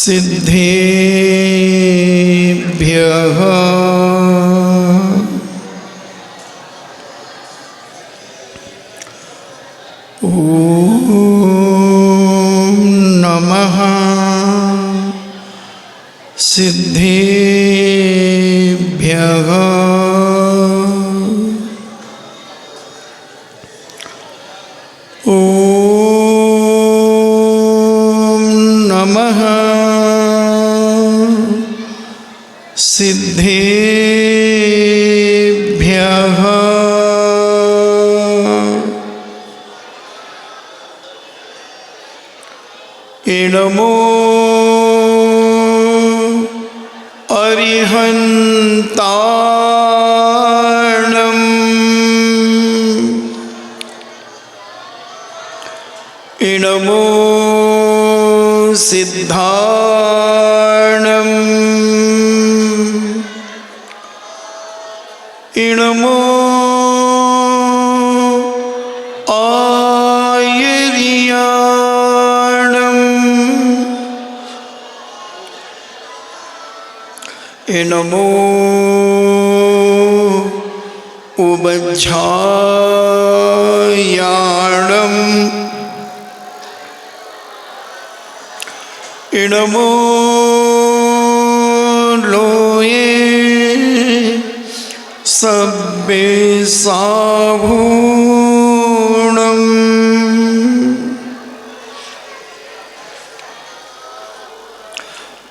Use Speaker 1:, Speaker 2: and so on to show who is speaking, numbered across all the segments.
Speaker 1: सिद्धेभ्यः ॐ नमः सिद्धेभ्यः सिद्धेभ्यः इनमो अरिहन्ताणम् इनमो सिद्धाणम् इनमो आयर्याणम् इनमो उबज्झायाणम् इनमो लोये सब्बे साभूणम्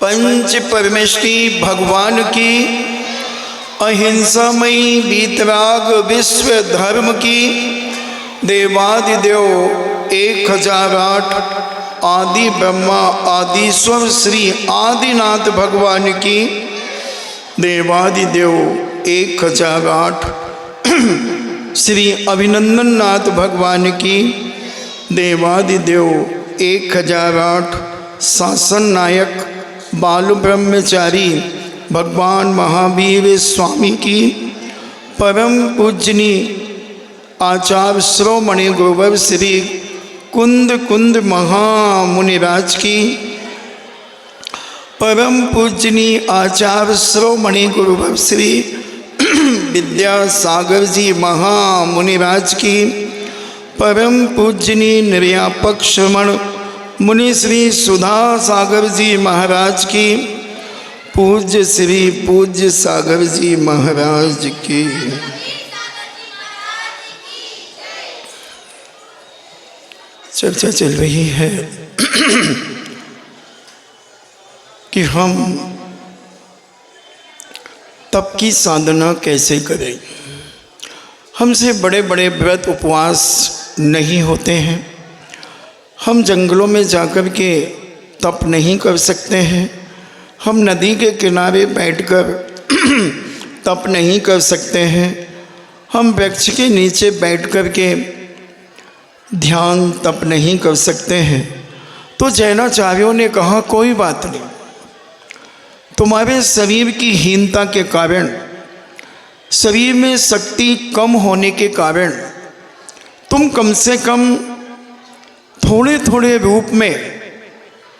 Speaker 1: पंच परमेष्टि भगवान की अहिंसामयी वीतराग विश्व धर्म की देवादिदेव 1008 आदि ब्रह्मा आदिश्वर श्री आदिनाथ भगवान की देवादिदेव 1008 श्री अभिनंदन नाथ भगवान की देवादिदेव 1008 शासन नायक बाल ब्रह्मचारी भगवान महावीर स्वामी की परम पूजनी आचार्य श्रोमणि गुरुवर श्री कुंद कुंद महामुनिराज की परम पूजनी आचार्य श्रोमणि गुरुवर श्री विद्यासागर जी महामुनिराज की परम पूजनी निर्यापक श्रमण मुनि श्री सुधा सागर जी महाराज की पूज्य श्री पूज्य सागर जी महाराज की चर्चा चल रही है कि हम तप की साधना कैसे करें। हमसे बड़े बड़े व्रत उपवास नहीं होते हैं। हम जंगलों में जाकर के तप नहीं कर सकते हैं। हम नदी के किनारे बैठकर तप नहीं कर सकते हैं। हम वृक्ष के नीचे बैठकर के ध्यान तप नहीं कर सकते हैं। तो जैनाचार्यों ने कहा कोई बात नहीं, तुम्हारे शरीर की हीनता के कारण, शरीर में शक्ति कम होने के कारण तुम कम से कम थोड़े थोड़े रूप में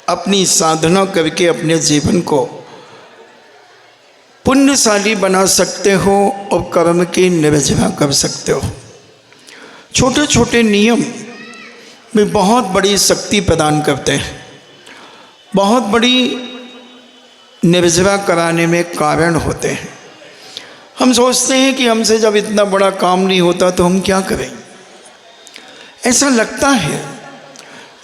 Speaker 1: अपनी साधना करके अपने जीवन को पुण्यशाली बना सकते हो और कर्म की निर्जरा कर सकते हो। छोटे छोटे नियम में बहुत बड़ी शक्ति प्रदान करते हैं, बहुत बड़ी निर्जरा कराने में कारण होते हैं। हम सोचते हैं कि हमसे जब इतना बड़ा काम नहीं होता तो हम क्या करें, ऐसा लगता है।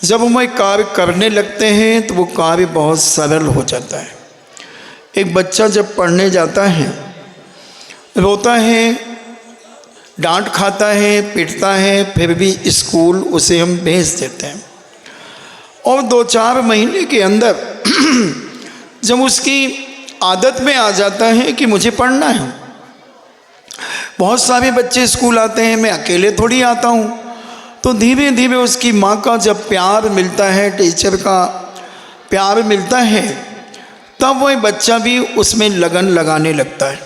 Speaker 1: जब हम एक कार्य करने लगते हैं तो वो कार्य बहुत सरल हो जाता है। एक बच्चा जब पढ़ने जाता है, रोता है, डांट खाता है, पिटता है, फिर भी स्कूल उसे हम भेज देते हैं। और 2-4 महीने के अंदर जब उसकी आदत में आ जाता है कि मुझे पढ़ना है, बहुत सारे बच्चे स्कूल आते हैं, मैं अकेले थोड़ी आता हूँ, तो धीरे धीरे उसकी माँ का जब प्यार मिलता है, टीचर का प्यार मिलता है, तब वह बच्चा भी उसमें लगन लगाने लगता है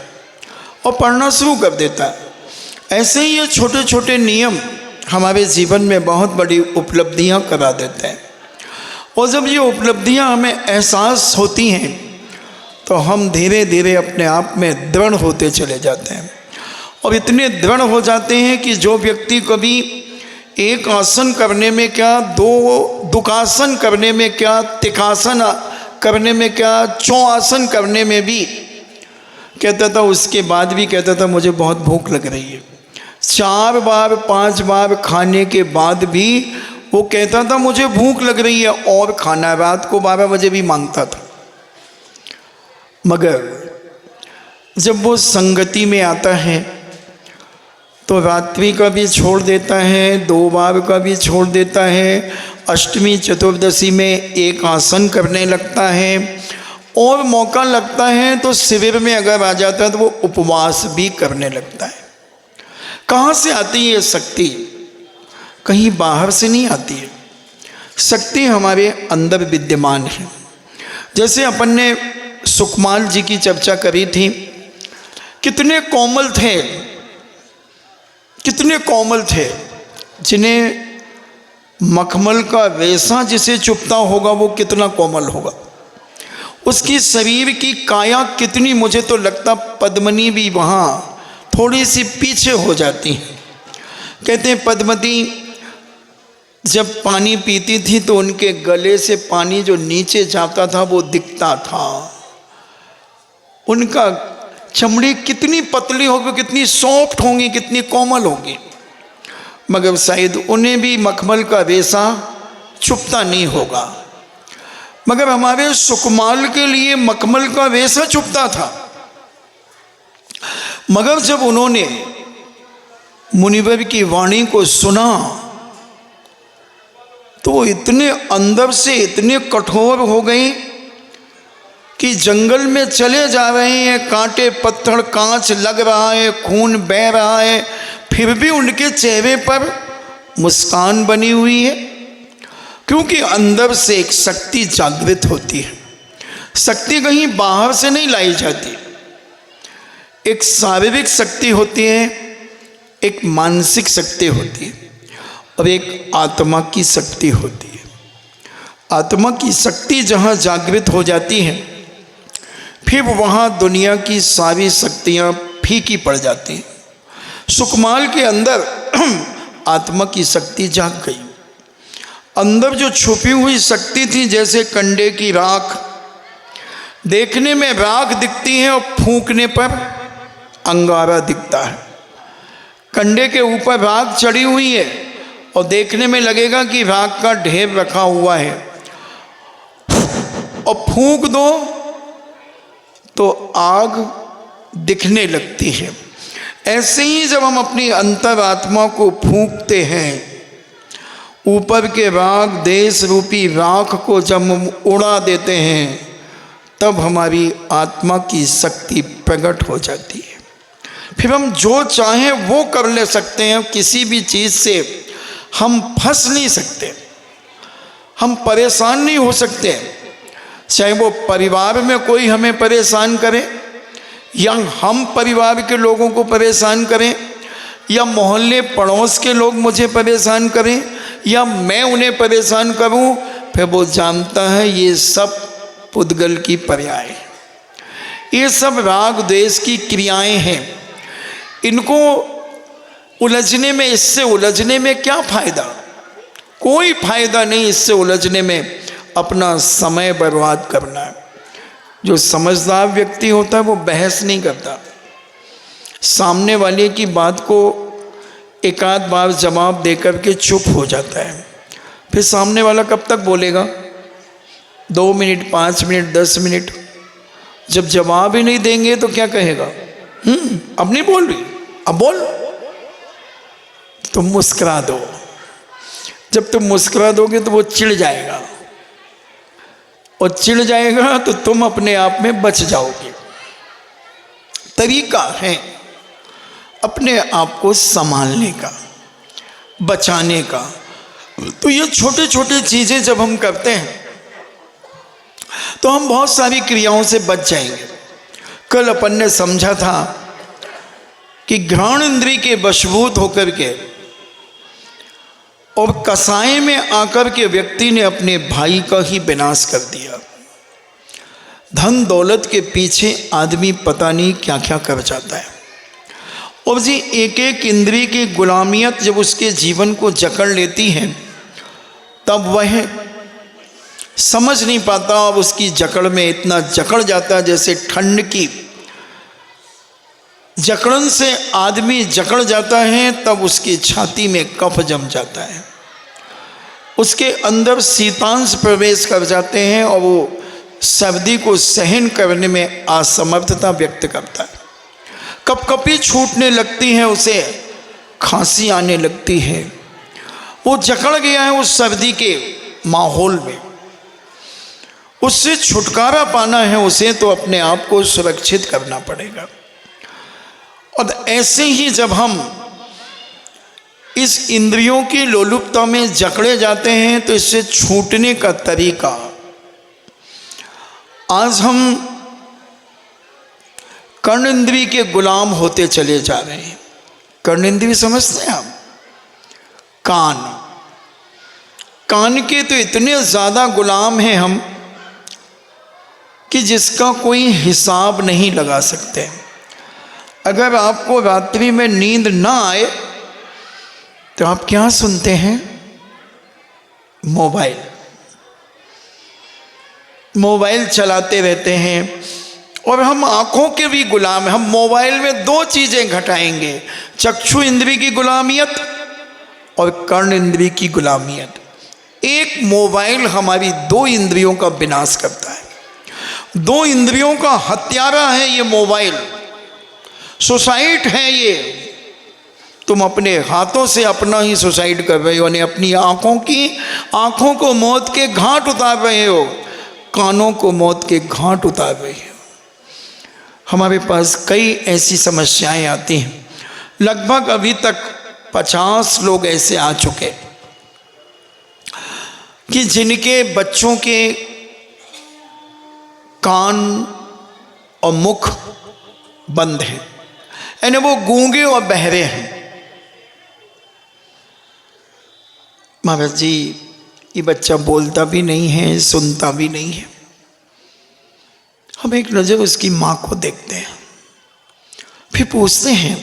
Speaker 1: और पढ़ना शुरू कर देता है। ऐसे ही ये छोटे छोटे नियम हमारे जीवन में बहुत बड़ी उपलब्धियां करा देते हैं। और जब ये उपलब्धियां हमें एहसास होती हैं तो हम धीरे धीरे अपने आप में दृढ़ होते चले जाते हैं, और इतने दृढ़ हो जाते हैं कि जो व्यक्ति कभी एक आसन करने में क्या, दो दुखासन करने में क्या, तिकासन करने में क्या, चौआसन करने में भी कहता था, उसके बाद भी कहता था मुझे बहुत भूख लग रही है। 4 बार 5 बार खाने के बाद भी वो कहता था मुझे भूख लग रही है और खाना। रात को 12 बजे भी मांगता था। मगर जब वो संगति में आता है तो रात्रि का भी छोड़ देता है, 2 बार का भी छोड़ देता है, अष्टमी चतुर्दशी में एक आसन करने लगता है, और मौका लगता है तो शिविर में अगर आ जाता है तो वो उपवास भी करने लगता है। कहाँ से आती है ये शक्ति? कहीं बाहर से नहीं आती है। शक्ति हमारे अंदर विद्यमान है। जैसे अपन ने सुकमाल जी की चर्चा करी थी, कितने कोमल थे, कितने कोमल थे, जिन्हें मखमल का रेशा जिसे चुभता होगा वो कितना कोमल होगा। उसकी शरीर की काया कितनी, मुझे तो लगता पद्मनी भी वहाँ थोड़ी सी पीछे हो जाती हैं। कहते हैं पद्मती जब पानी पीती थी तो उनके गले से पानी जो नीचे जाता था वो दिखता था। उनका चमड़ी कितनी पतली होगी, कितनी सॉफ्ट होंगी, कितनी कोमल होगी, मगर शायद उन्हें भी मखमल का रेशा चुभता नहीं होगा। मगर हमारे सुकमाल के लिए मखमल का रेशा चुभता था। मगर जब उन्होंने मुनिवर की वाणी को सुना तो वो इतने अंदर से इतने कठोर हो गए कि जंगल में चले जा रहे हैं, कांटे पत्थर कांच लग रहा है, खून बह रहा है, फिर भी उनके चेहरे पर मुस्कान बनी हुई है, क्योंकि अंदर से एक शक्ति जागृत होती है। शक्ति कहीं बाहर से नहीं लाई जाती। एक शारीरिक शक्ति होती है, एक मानसिक शक्ति होती है, और एक आत्मा की शक्ति होती है। आत्मा की शक्ति जहाँ जागृत हो जाती है फिर वहाँ दुनिया की सारी शक्तियाँ फीकी पड़ जाती हैं। सुकमाल के अंदर आत्मा की शक्ति जाग गई। अंदर जो छुपी हुई शक्ति थी, जैसे कंडे की राख, देखने में राख दिखती है और फूंकने पर अंगारा दिखता है। कंडे के ऊपर राख चढ़ी हुई है और देखने में लगेगा कि राख का ढेर रखा हुआ है, और फूंक दो तो आग दिखने लगती है। ऐसे ही जब हम अपनी अंतरात्मा को फूंकते हैं, ऊपर के राग देश रूपी राख को जब हम उड़ा देते हैं, तब हमारी आत्मा की शक्ति प्रकट हो जाती है। फिर हम जो चाहें वो कर ले सकते हैं। किसी भी चीज़ से हम फंस नहीं सकते, हम परेशान नहीं हो सकते। चाहे वो परिवार में कोई हमें परेशान करे, या हम परिवार के लोगों को परेशान करें, या मोहल्ले पड़ोस के लोग मुझे परेशान करें, या मैं उन्हें परेशान करूं, फिर वो जानता है ये सब पुद्गल की पर्याय है, ये सब राग द्वेष की क्रियाएं हैं। इनको उलझने में, इससे उलझने में क्या फायदा? कोई फायदा नहीं इससे उलझने में, अपना समय बर्बाद करना है। जो समझदार व्यक्ति होता है वो बहस नहीं करता, सामने वाले की बात को एक आध बार जवाब देकर के चुप हो जाता है। फिर सामने वाला कब तक बोलेगा? 2 मिनट, 5 मिनट, 10 मिनट। जब जवाब ही नहीं देंगे तो क्या कहेगा? अब नहीं बोल रही, अब बोल। तुम मुस्कुरा दो। जब तुम मुस्कुरा दोगे तो वो चिढ़ जाएगा, और चिढ़ जाएगा तो तुम अपने आप में बच जाओगे। तरीका है अपने आप को संभालने का, बचाने का। तो ये छोटे छोटे चीज़ें जब हम करते हैं तो हम बहुत सारी क्रियाओं से बच जाएंगे। कल अपन ने समझा था कि घ्राण इंद्रिय के वशभूत होकर के और कसाई में आकर के व्यक्ति ने अपने भाई का ही विनाश कर दिया। धन दौलत के पीछे आदमी पता नहीं क्या क्या कर जाता है। और जी एक एक इंद्रिय की गुलामियत जब उसके जीवन को जकड़ लेती है तब वह समझ नहीं पाता, और उसकी जकड़ में इतना जकड़ जाता है जैसे ठंड की जकड़न से आदमी जकड़ जाता है, तब उसकी छाती में कफ जम जाता है, उसके अंदर शीतांश प्रवेश कर जाते हैं और वो सर्दी को सहन करने में असमर्थता व्यक्त करता है। कपकपी छूटने लगती है, उसे खांसी आने लगती है, वो जकड़ गया है उस सर्दी के माहौल में। उससे छुटकारा पाना है उसे, तो अपने आप को सुरक्षित करना पड़ेगा। और ऐसे ही जब हम इस इंद्रियों की लोलुपता में जकड़े जाते हैं तो इससे छूटने का तरीका, आज हम कर्ण इंद्रिय के गुलाम होते चले जा रहे हैं। कर्ण इंद्रिय समझते हैं हम? कान के तो इतने ज़्यादा गुलाम हैं हम कि जिसका कोई हिसाब नहीं लगा सकते। अगर आपको रात्रि में नींद ना आए तो आप क्या सुनते हैं? मोबाइल चलाते रहते हैं। और हम आँखों के भी गुलाम हैं। हम मोबाइल में दो चीज़ें घटाएंगे, चक्षु इंद्रिय की गुलामियत और कर्ण इंद्रिय की गुलामियत। एक मोबाइल हमारी दो इंद्रियों का विनाश करता है, दो इंद्रियों का हत्यारा है ये मोबाइल, सुसाइड है ये। तुम अपने हाथों से अपना ही सुसाइड कर रहे हो, यानी अपनी आँखों को मौत के घाट उतार रहे हो, कानों को मौत के घाट उतार रहे हो। हमारे पास कई ऐसी समस्याएं आती हैं। लगभग अभी तक 50 लोग ऐसे आ चुके कि जिनके बच्चों के कान और मुख बंद हैं, यानी वो गूंगे और बहरे हैं। महाराज जी ये बच्चा बोलता भी नहीं है, सुनता भी नहीं है। हम एक नज़र उसकी माँ को देखते हैं, फिर पूछते हैं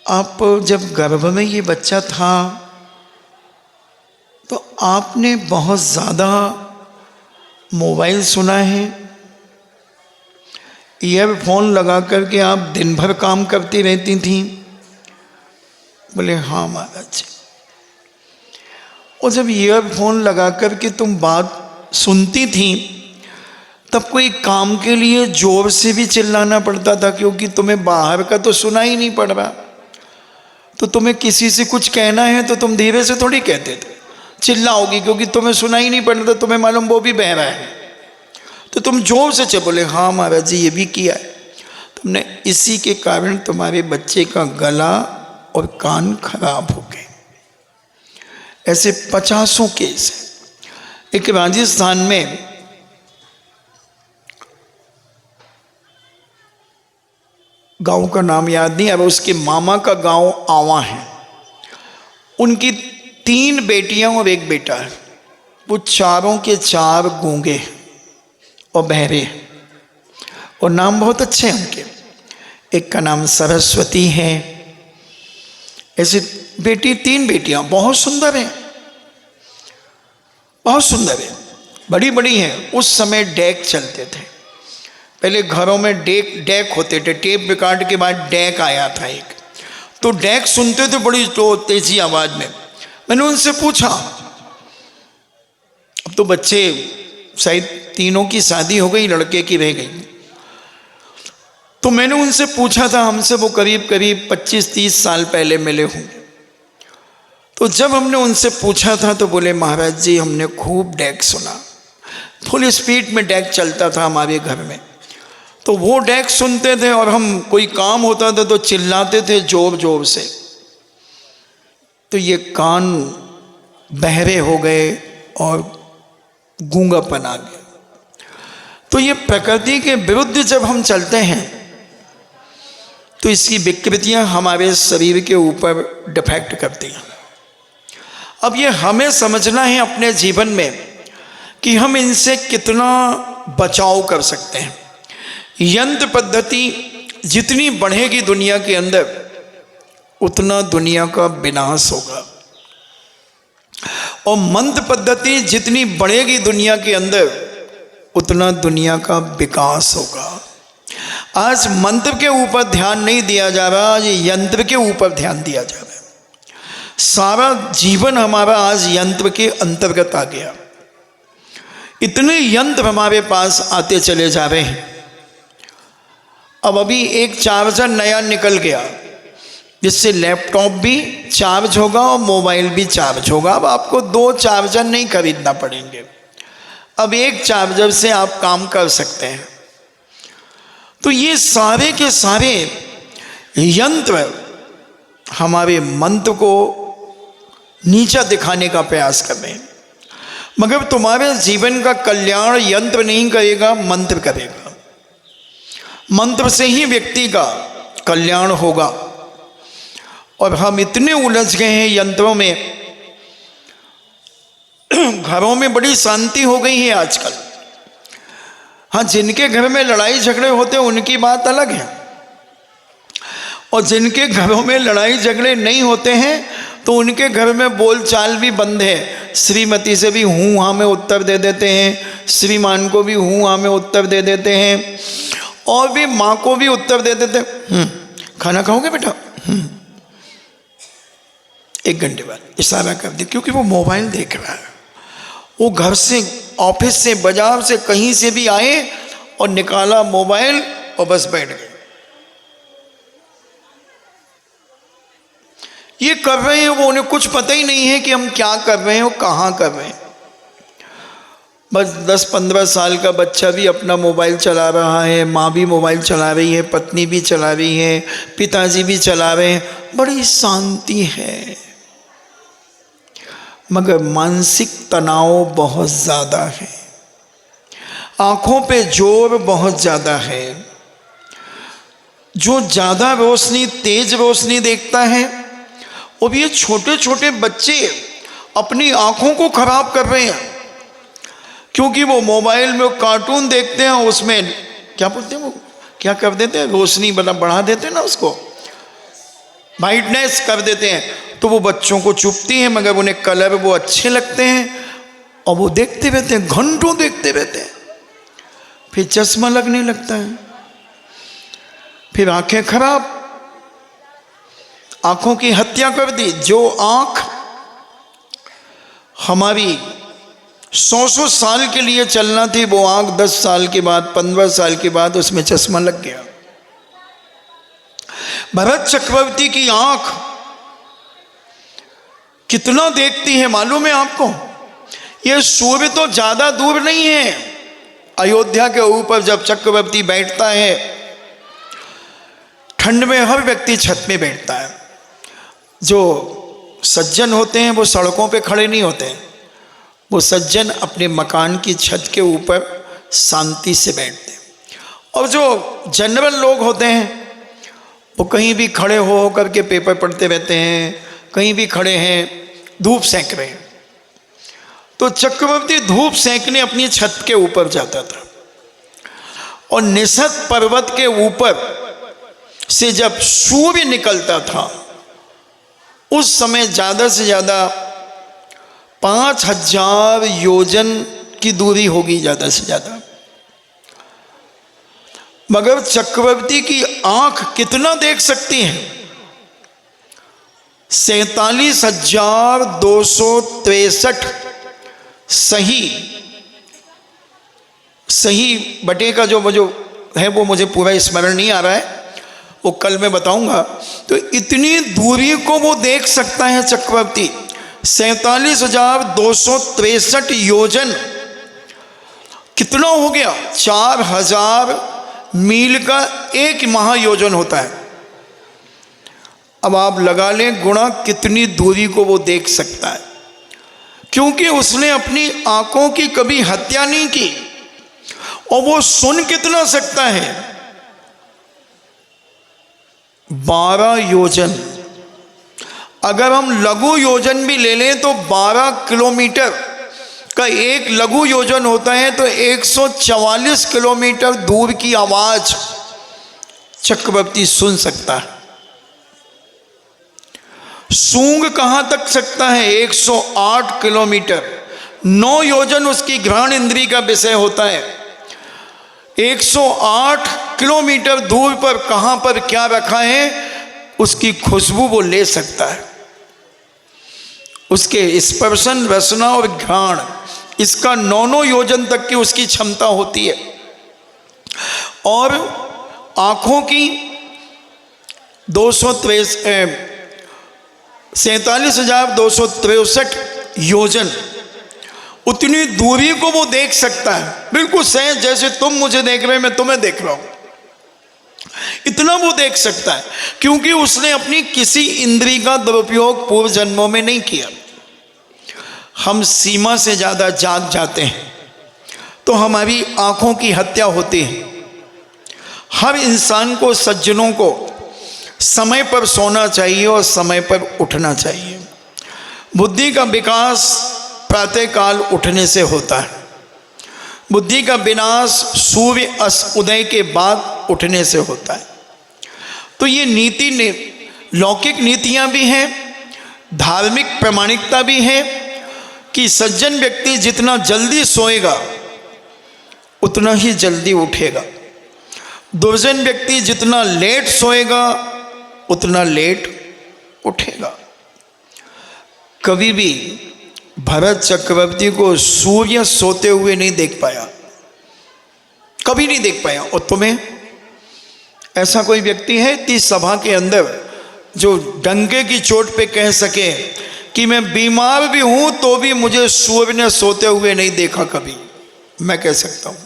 Speaker 1: आप जब गर्भ में ये बच्चा था तो आपने बहुत ज़्यादा मोबाइल सुना है, ईयरफोन लगा करके आप दिन भर काम करती रहती थी? बोले हाँ महाराज जी। और जब ईयरफोन लगा करके तुम बात सुनती थी तब कोई काम के लिए जोर से भी चिल्लाना पड़ता था, क्योंकि तुम्हें बाहर का तो सुना ही नहीं पड़ रहा। तो तुम्हें किसी से कुछ कहना है तो तुम धीरे से थोड़ी कहते थे, चिल्लाओगी, क्योंकि तुम्हें सुना ही नहीं पड़ रहा, तुम्हें मालूम वो भी बह रहा है, तो तुम जोर से बोले हाँ महाराज जी ये भी किया है तुमने। इसी के कारण तुम्हारे बच्चे का गला और कान खराब हो गए। ऐसे 50 केस है। एक राजस्थान में गांव का नाम याद नहीं, अब उसके मामा का गांव आवा है। उनकी 3 बेटियां और 1 बेटा है। वो चारों के चार गूंगे और बहरे हैं, और नाम बहुत अच्छे हैं उनके। एक का नाम सरस्वती है। ऐसे 3 बेटियां बहुत सुंदर हैं, बहुत सुंदर है, बड़ी बड़ी हैं। उस समय डेक चलते थे, पहले घरों में डेक होते थे। टेप रिकॉर्ड के बाद डेक आया था एक, तो डेक सुनते थे बड़ी तेजी आवाज में। मैंने उनसे पूछा, अब तो बच्चे शायद तीनों की शादी हो गई, लड़के की रह गई, तो मैंने उनसे पूछा था, हमसे वो करीब 25-30 साल पहले मिले होंगे। तो जब हमने उनसे पूछा था तो बोले महाराज जी हमने खूब डेक सुना, फुल स्पीड में डेक चलता था हमारे घर में, तो वो डेक सुनते थे और हम कोई काम होता था तो चिल्लाते थे जोर जोर से। तो ये कान बहरे हो गए और गूंगापन आ गया। तो ये प्रकृति के विरुद्ध जब हम चलते हैं तो इसकी विकृतियां हमारे शरीर के ऊपर डिफेक्ट करती हैं। अब ये हमें समझना है अपने जीवन में कि हम इनसे कितना बचाव कर सकते हैं। यंत्र पद्धति जितनी बढ़ेगी दुनिया के अंदर, उतना दुनिया का विनाश होगा, और मंत्र पद्धति जितनी बढ़ेगी दुनिया के अंदर, उतना दुनिया का विकास होगा। आज मंत्र के ऊपर ध्यान नहीं दिया जा रहा, आज यंत्र के ऊपर ध्यान दिया जा रहा है। सारा जीवन हमारा आज यंत्र के अंतर्गत आ गया। इतने यंत्र हमारे पास आते चले जा रहे हैं। अब अभी एक चार्जर नया निकल गया, जिससे लैपटॉप भी चार्ज होगा और मोबाइल भी चार्ज होगा। अब आपको 2 चार्जर नहीं खरीदना पड़ेंगे, अब एक चार्जर से आप काम कर सकते हैं। तो ये सारे के सारे यंत्र हमारे मंत्र को नीचा दिखाने का प्रयास कर रहे हैं, मगर तुम्हारे जीवन का कल्याण यंत्र नहीं करेगा, मंत्र करेगा। मंत्र से ही व्यक्ति का कल्याण होगा। और हम इतने उलझ गए हैं यंत्रों में, घरों में बड़ी शांति हो गई है आजकल। हाँ, जिनके घर में लड़ाई झगड़े होते हैं उनकी बात अलग है, और जिनके घरों में लड़ाई झगड़े नहीं होते हैं तो उनके घर में बोलचाल भी बंद है। श्रीमती से भी हूँ हाँ में उत्तर दे देते हैं, श्रीमान को भी हूँ हाँ में उत्तर दे देते हैं, और भी माँ को भी उत्तर दे देते हैं, खाना खाओगे बेटा, 1 घंटे बाद इशारा कर दे, क्योंकि वो मोबाइल देख रहा है। वो घर से, ऑफिस से, बाजार से, कहीं से भी आए और निकाला मोबाइल और बस बैठ गए। ये कर रहे हैं वो, उन्हें कुछ पता ही नहीं है कि हम क्या कर रहे हैं और कहाँ कर रहे हैं। बस 10-15 साल का बच्चा भी अपना मोबाइल चला रहा है, माँ भी मोबाइल चला रही है, पत्नी भी चला रही है, पिताजी भी चला रहे हैं, बड़ी शांति है। मगर मानसिक तनाव बहुत ज़्यादा है, आँखों पे जोर बहुत ज़्यादा है। जो ज़्यादा रोशनी, तेज रोशनी देखता है, और ये छोटे छोटे बच्चे अपनी आँखों को खराब कर रहे हैं, क्योंकि वो मोबाइल में कार्टून देखते हैं, उसमें क्या बोलते हैं, वो क्या कर देते हैं, रोशनी बढ़ा देते हैं ना, उसको ब्राइटनेस कर देते हैं, तो वो बच्चों को चुभती है, मगर उन्हें कलर वो अच्छे लगते हैं और वो देखते रहते हैं, घंटों देखते रहते हैं। फिर चश्मा लगने लगता है, फिर आंखें खराब, आंखों की हत्या कर दी। जो आंख हमारी 100 साल के लिए चलना थी, वो आंख 10 साल के बाद, 15 साल के बाद उसमें चश्मा लग गया। भरत चक्रवर्ती की आंख कितना देखती है मालूम है आपको? ये सूर्य तो ज्यादा दूर नहीं है। अयोध्या के ऊपर जब चक्रवर्ती बैठता है, ठंड में हर व्यक्ति छत में बैठता है। जो सज्जन होते हैं वो सड़कों पे खड़े नहीं होते हैं, वो सज्जन अपने मकान की छत के ऊपर शांति से बैठते हैं। और जो जनरल लोग होते हैं वो कहीं भी खड़े हो करके पेपर पढ़ते रहते हैं, कहीं भी खड़े हैं, धूप सेंक रहे हैं। तो चक्रवर्ती धूप सेंकने अपनी छत के ऊपर जाता था, और निषद पर्वत के ऊपर से जब सूर्य निकलता था, उस समय ज़्यादा से ज़्यादा 5000 योजन की दूरी होगी, ज़्यादा से ज़्यादा। मगर चक्रवर्ती की आंख कितना देख सकती है? 47,263 सही बटे का जो है वो मुझे पूरा स्मरण नहीं आ रहा है, वो कल मैं बताऊंगा। तो इतनी दूरी को वो देख सकता है चक्रवर्ती, 47,263 योजन। कितना हो गया? 4000 मील का 1 महायोजन होता है। अब आप लगा लें गुणा, कितनी दूरी को वो देख सकता है, क्योंकि उसने अपनी आंखों की कभी हत्या नहीं की। और वो सुन कितना सकता है? 12 योजन। अगर हम लघु योजन भी ले लें तो 12 किलोमीटर का एक लघु योजन होता है, तो 144 किलोमीटर दूर की आवाज चक्रवर्ती सुन सकता है। सूंघ कहां तक सकता है? 108 किलोमीटर। 9 योजन उसकी घ्राण इंद्री का विषय होता है। 108 किलोमीटर दूर पर कहां पर क्या रखा है, उसकी खुशबू वो ले सकता है। उसके स्पर्शन, रसना और घ्राण, इसका 9 योजन तक की उसकी क्षमता होती है। और आंखों की 47,263 योजन, उतनी दूरी को वो देख सकता है। बिल्कुल सहज जैसे तुम मुझे देख रहे, मैं तुम्हें देख रहा हूं, इतना वो देख सकता है, क्योंकि उसने अपनी किसी इंद्री का दुरुपयोग पूर्व जन्मों में नहीं किया। हम सीमा से ज़्यादा जाग जाते हैं तो हमारी आंखों की हत्या होती है। हर इंसान को, सज्जनों को समय पर सोना चाहिए और समय पर उठना चाहिए। बुद्धि का विकास प्रातःकाल उठने से होता है, बुद्धि का विनाश सूर्य उदय के बाद उठने से होता है। तो ये नीति ने लौकिक नीतियां भी हैं, धार्मिक प्रामाणिकता भी है कि सज्जन व्यक्ति जितना जल्दी सोएगा उतना ही जल्दी उठेगा, दुर्जन व्यक्ति जितना लेट सोएगा उतना लेट उठेगा। कभी भी भरत चक्रवर्ती को सूर्य सोते हुए नहीं देख पाया, कभी नहीं देख पाया। और तुम्हें ऐसा कोई व्यक्ति है इतनी सभा के अंदर जो डंके की चोट पे कह सके कि मैं बीमार भी हूं तो भी मुझे सूर्य ने सोते हुए नहीं देखा? कभी मैं कह सकता हूं,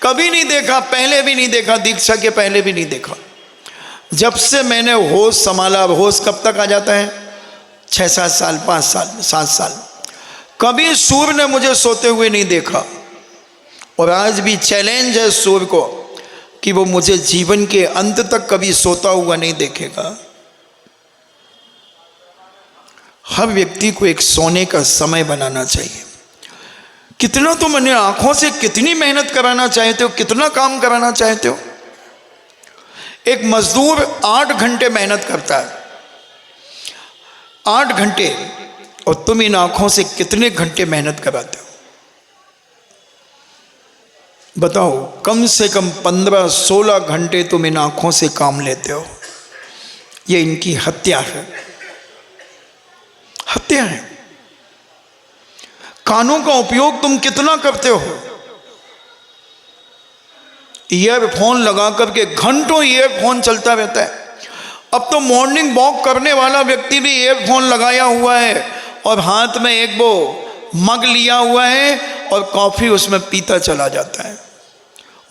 Speaker 1: कभी नहीं देखा, पहले भी नहीं देखा, दीक्षा के पहले भी नहीं देखा। जब से मैंने होश संभाला, होश कब तक आ जाता है? 6-7 साल, 5 साल, 7 साल, कभी सूर्य ने मुझे सोते हुए नहीं देखा। और आज भी चैलेंज है सूर्य को कि वो मुझे जीवन के अंत तक कभी सोता हुआ नहीं देखेगा। हर व्यक्ति को एक सोने का समय बनाना चाहिए। कितना तुम अपनी आंखों से कितनी मेहनत कराना चाहते हो, कितना काम कराना चाहते हो? एक मजदूर 8 घंटे मेहनत करता है, 8 घंटे, और तुम इन आंखों से कितने घंटे मेहनत कराते हो? बताओ, कम से कम 15-16 घंटे तुम इन आंखों से काम लेते हो। ये इनकी हत्या है, हत्या है। कानों का उपयोग तुम कितना करते हो? ईयरफोन लगा करके घंटों ईयरफोन चलता रहता है। अब तो मॉर्निंग वॉक करने वाला व्यक्ति भी ईयरफोन लगाया हुआ है और हाथ में एक वो मग लिया हुआ है और कॉफी उसमें पीता चला जाता है।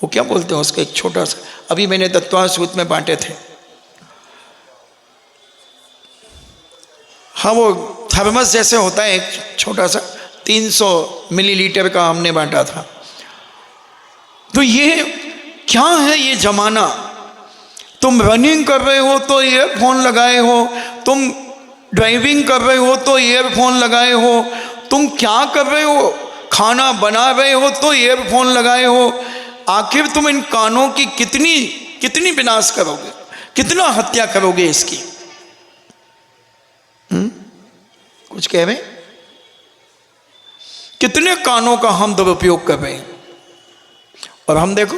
Speaker 1: वो क्या बोलते हैं उसका, एक छोटा सा, अभी मैंने तत्वासूत में बांटे थे, हाँ वो थर्मस जैसे होता है, एक छोटा सा 300 मिलीलीटर का हमने बांटा था। तो ये क्या है ये जमाना? तुम रनिंग कर रहे हो तो ईयरफोन लगाए हो, तुम ड्राइविंग कर रहे हो तो ईयरफोन लगाए हो, तुम क्या कर रहे हो, खाना बना रहे हो तो ईयरफोन लगाए हो। आखिर तुम इन कानों की कितनी विनाश करोगे, कितना हत्या करोगे इसकी? कुछ कह रहे? कितने कानों का हम दुरुपयोग कर रहे हैं। और हम देखो,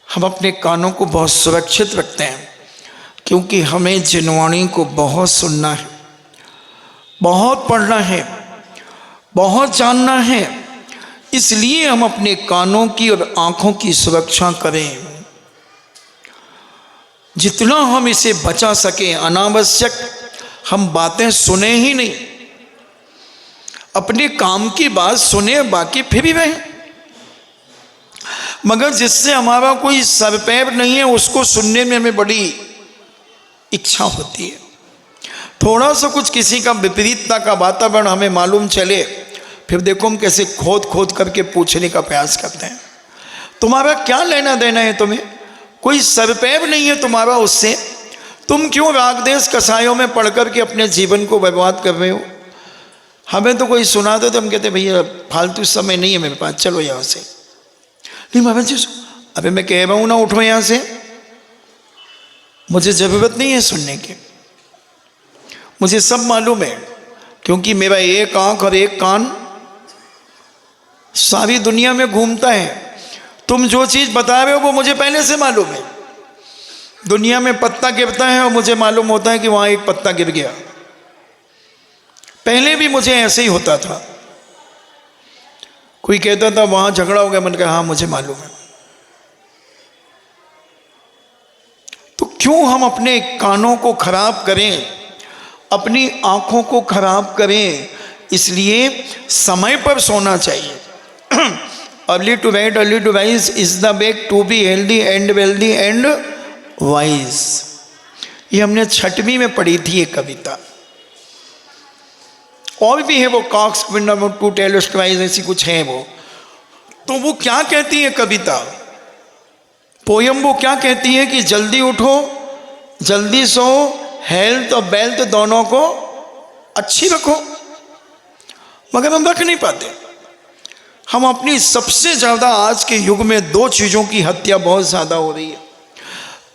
Speaker 1: हम अपने कानों को बहुत सुरक्षित रखते हैं क्योंकि हमें जिनवाणी को बहुत सुनना है, बहुत पढ़ना है, बहुत जानना है। इसलिए हम अपने कानों की और आंखों की सुरक्षा करें। जितना हम इसे बचा सकें, अनावश्यक हम बातें सुने ही नहीं, अपने काम की बात सुने, बाकी फिर भी रहे, मगर जिससे हमारा कोई सर पैर नहीं है उसको सुनने में हमें बड़ी इच्छा होती है। थोड़ा सा कुछ किसी का विपरीतता का वातावरण हमें मालूम चले, फिर देखो हम कैसे खोद खोद करके पूछने का प्रयास करते हैं। तुम्हारा क्या लेना देना है तुम्हें? कोई सदुपयोग नहीं है तुम्हारा उससे, तुम क्यों राग देश कसायों में पढ़ कर के अपने जीवन को बर्बाद कर रहे हो। हमें तो कोई सुना दो तो हम कहते भैया फालतू समय नहीं है मेरे पास, चलो यहाँ से। नहीं महाराज जी, अबे मैं कह रहा हूँ ना उठो यहाँ से, मुझे ज़रूरत नहीं है सुनने की, मुझे सब मालूम है, क्योंकि मेरा एक आंख और एक कान सारी दुनिया में घूमता है। तुम जो चीज़ बता रहे हो वो मुझे पहले से मालूम है। दुनिया में पत्ता गिरता है और मुझे मालूम होता है कि वहाँ एक पत्ता गिर गया, पहले भी मुझे ऐसे ही होता था। कोई कहता था वहाँ झगड़ा हो गया, मैंने कहा हाँ मुझे मालूम है। तो क्यों हम अपने कानों को खराब करें, अपनी आँखों को खराब करें। इसलिए समय पर सोना चाहिए। Early to bed early to rise is the way to be healthy and wealthy and wise. ये हमने 6वीं में पढ़ी थी ये कविता। और भी है वो कॉक्स विंडो टू टेलस्ट वाइज, ऐसी कुछ है वो। तो वो क्या कहती है कविता, पोयम वो क्या कहती है कि जल्दी उठो जल्दी सो, हेल्थ और वेल्थ दोनों को अच्छी रखो। मगर हम रख नहीं पाते। हम अपनी सबसे ज़्यादा आज के युग में 2 चीज़ों की हत्या बहुत ज़्यादा हो रही है,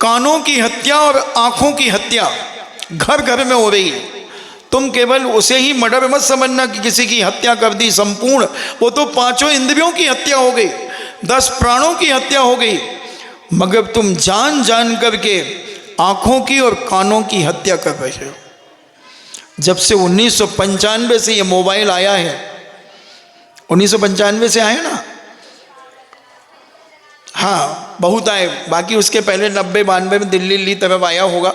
Speaker 1: कानों की हत्या और आँखों की हत्या घर घर में हो रही है। तुम केवल उसे ही मर्डर मत समझना कि किसी की हत्या कर दी संपूर्ण, वो तो 5 इंद्रियों की हत्या हो गई, 10 प्राणों की हत्या हो गई। मगर तुम जान जान करके आँखों की और कानों की हत्या कर रहे हो। जब से 1995 से ये मोबाइल आया है, 1995 से आए ना, हाँ बहुत आए, बाकी उसके पहले 90-92 में दिल्ली तरफ आया होगा।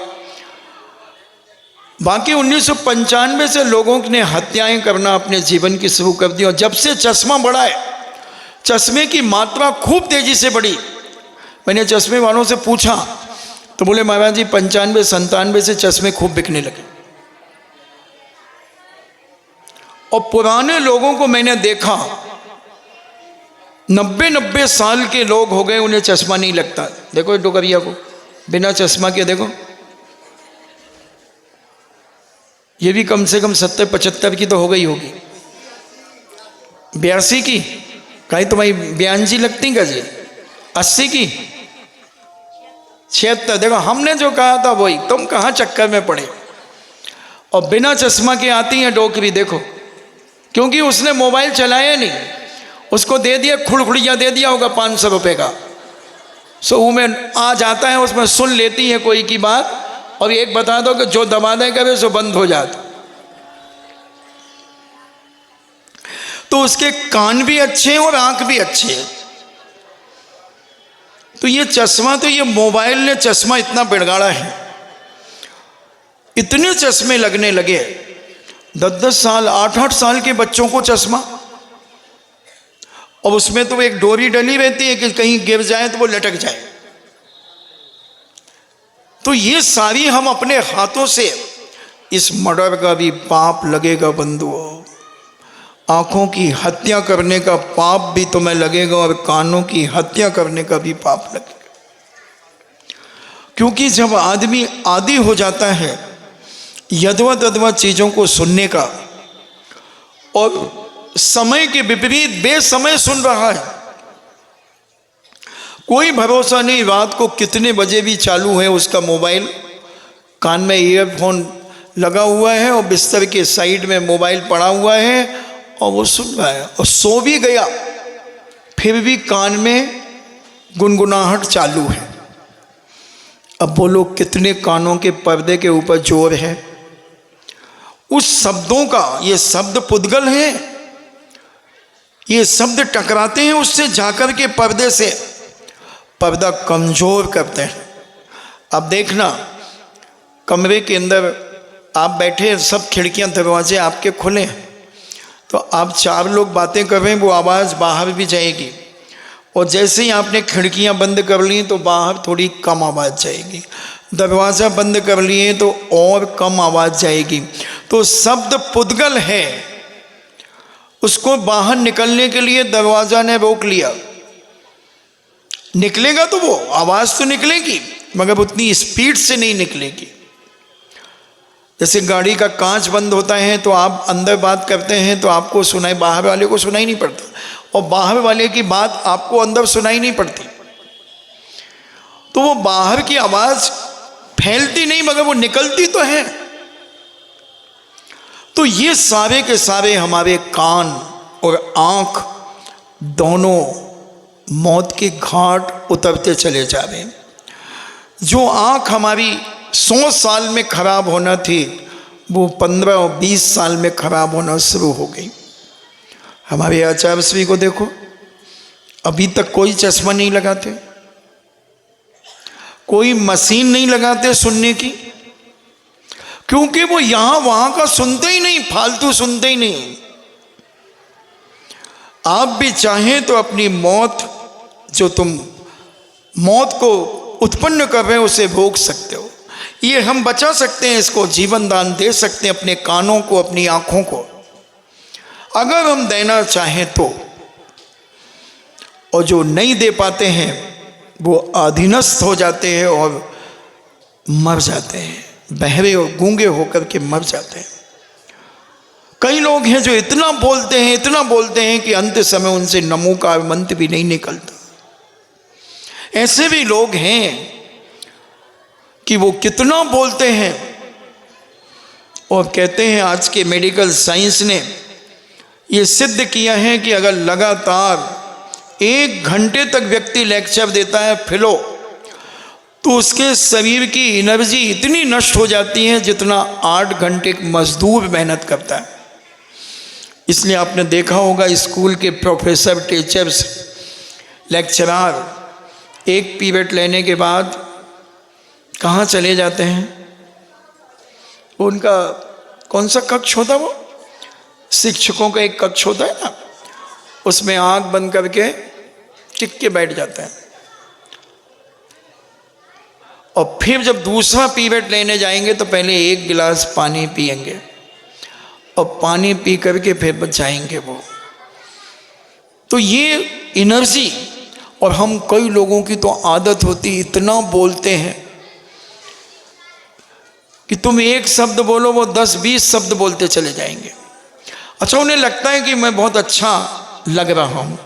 Speaker 1: बाकी 1995 से लोगों ने हत्याएं करना अपने जीवन की शुरू कर दी। और जब से चश्मा बढ़ा है, चश्मे की मात्रा खूब तेजी से बढ़ी। मैंने चश्मे वालों से पूछा तो बोले महाराज जी 95-97 से चश्मे खूब बिकने लगे। और पुराने लोगों को मैंने देखा 90-90 साल के लोग हो गए, उन्हें चश्मा नहीं लगता। देखो डोकरिया को बिना चश्मा के देखो, ये भी कम से कम 70-75 की तो हो गई होगी, 82 की, कहीं तुम्हारी 82 लगती क्या जी, 80 की, 76। देखो हमने जो कहा था वही, तुम कहाँ चक्कर में पड़े। और बिना चश्मा के आती हैं डोकरी, देखो, क्योंकि उसने मोबाइल चलाया नहीं, उसको दे दिया खुड़खुड़िया दे दिया होगा 500 रुपये का, सो वो में आ जाता है, उसमें सुन लेती है कोई की बात। और एक बता दो कि जो दबाने करे सो बंद हो जाता। तो उसके कान भी अच्छे हैं और आंख भी अच्छी है। तो ये चश्मा, तो ये मोबाइल ने चश्मा इतना बिगाड़ा है, इतने चश्मे लगने लगे, 10-10 साल 8-8 साल के बच्चों को चश्मा। और उसमें तो एक डोरी डली रहती है कि कहीं गिर जाए तो वो लटक जाए। तो ये सारी हम अपने हाथों से, इस मर्डर का भी पाप लगेगा बंधुओं, आँखों की हत्या करने का पाप भी तुम्हें लगेगा और कानों की हत्या करने का भी पाप लगेगा। क्योंकि जब आदमी आदी हो जाता है यदवत अदवत चीज़ों को सुनने का, और समय के विपरीत बेसमय सुन रहा है, कोई भरोसा नहीं रात को कितने बजे भी चालू है उसका मोबाइल, कान में ईयरफोन लगा हुआ है और बिस्तर के साइड में मोबाइल पड़ा हुआ है और वो सुन रहा है। और सो भी गया फिर भी कान में गुनगुनाहट चालू है। अब बोलो कितने कानों के पर्दे के ऊपर जोर है उस शब्दों का। ये शब्द पुद्गल है, ये शब्द टकराते हैं उससे जाकर के पर्दे से, पर्दा कमजोर करते हैं। अब देखना, कमरे के अंदर आप बैठे, सब खिड़कियां दरवाजे आपके खुले, तो आप 4 लोग बातें कर रहे हैं, वो आवाज़ बाहर भी जाएगी। और जैसे ही आपने खिड़कियां बंद कर ली तो बाहर थोड़ी कम आवाज़ जाएगी, दरवाज़ा बंद कर लिए तो और कम आवाज़ जाएगी। तो शब्द पुद्गल है, उसको बाहर निकलने के लिए दरवाज़ा ने रोक लिया। निकलेगा तो वो आवाज़ तो निकलेगी, मगर उतनी स्पीड से नहीं निकलेगी। जैसे गाड़ी का कांच बंद होता है तो आप अंदर बात करते हैं तो आपको सुनाई, बाहर वाले को सुनाई नहीं पड़ता, और बाहर वाले की बात आपको अंदर सुनाई नहीं पड़ती। तो वो बाहर की आवाज़ फैलती नहीं मगर वो निकलती तो है। तो ये सारे के सारे हमारे कान और आँख दोनों मौत के घाट उतरते चले जा रहे हैं। जो आँख हमारी 100 साल में खराब होना थी वो 15 और 20 साल में खराब होना शुरू हो गई। हमारे आचार्य श्री को देखो, अभी तक कोई चश्मा नहीं लगाते, कोई मशीन नहीं लगाते सुनने की, क्योंकि वो यहां वहां का सुनते ही नहीं, फालतू सुनते ही नहीं। आप भी चाहें तो अपनी मौत, जो तुम मौत को उत्पन्न कर रहे हो, उसे भोग सकते हो। ये हम बचा सकते हैं, इसको जीवन दान दे सकते हैं, अपने कानों को, अपनी आँखों को, अगर हम देना चाहें तो। और जो नहीं दे पाते हैं वो अधीनस्थ हो जाते हैं और मर जाते हैं, बहरे और गूंगे होकर के मर जाते हैं। कई लोग हैं जो इतना बोलते हैं, इतना बोलते हैं कि अंत समय उनसे नमो का मंत्र भी नहीं निकलता। ऐसे भी लोग हैं कि वो कितना बोलते हैं और कहते हैं, आज के मेडिकल साइंस ने ये सिद्ध किया है कि अगर लगातार 1 घंटे तक व्यक्ति लेक्चर देता है फिलो, तो उसके शरीर की एनर्जी इतनी नष्ट हो जाती है जितना 8 घंटे मजदूर मेहनत करता है। इसलिए आपने देखा होगा स्कूल के प्रोफेसर, टीचर्स, लेक्चरार 1 पीरियड लेने के बाद कहाँ चले जाते हैं? उनका कौन सा कक्ष होता, वो शिक्षकों का एक कक्ष होता है ना, उसमें आंख बंद करके टिक के बैठ जाते हैं। और फिर जब दूसरा पीरियड लेने जाएंगे तो पहले 1 गिलास पानी पिएंगे और पानी पी करके फिर बचाएंगे वो। तो ये एनर्जी, और हम कई लोगों की तो आदत होती, इतना बोलते हैं कि तुम 1 शब्द बोलो वो 10-20 शब्द बोलते चले जाएंगे। अच्छा, उन्हें लगता है कि मैं बहुत अच्छा लग रहा हूँ,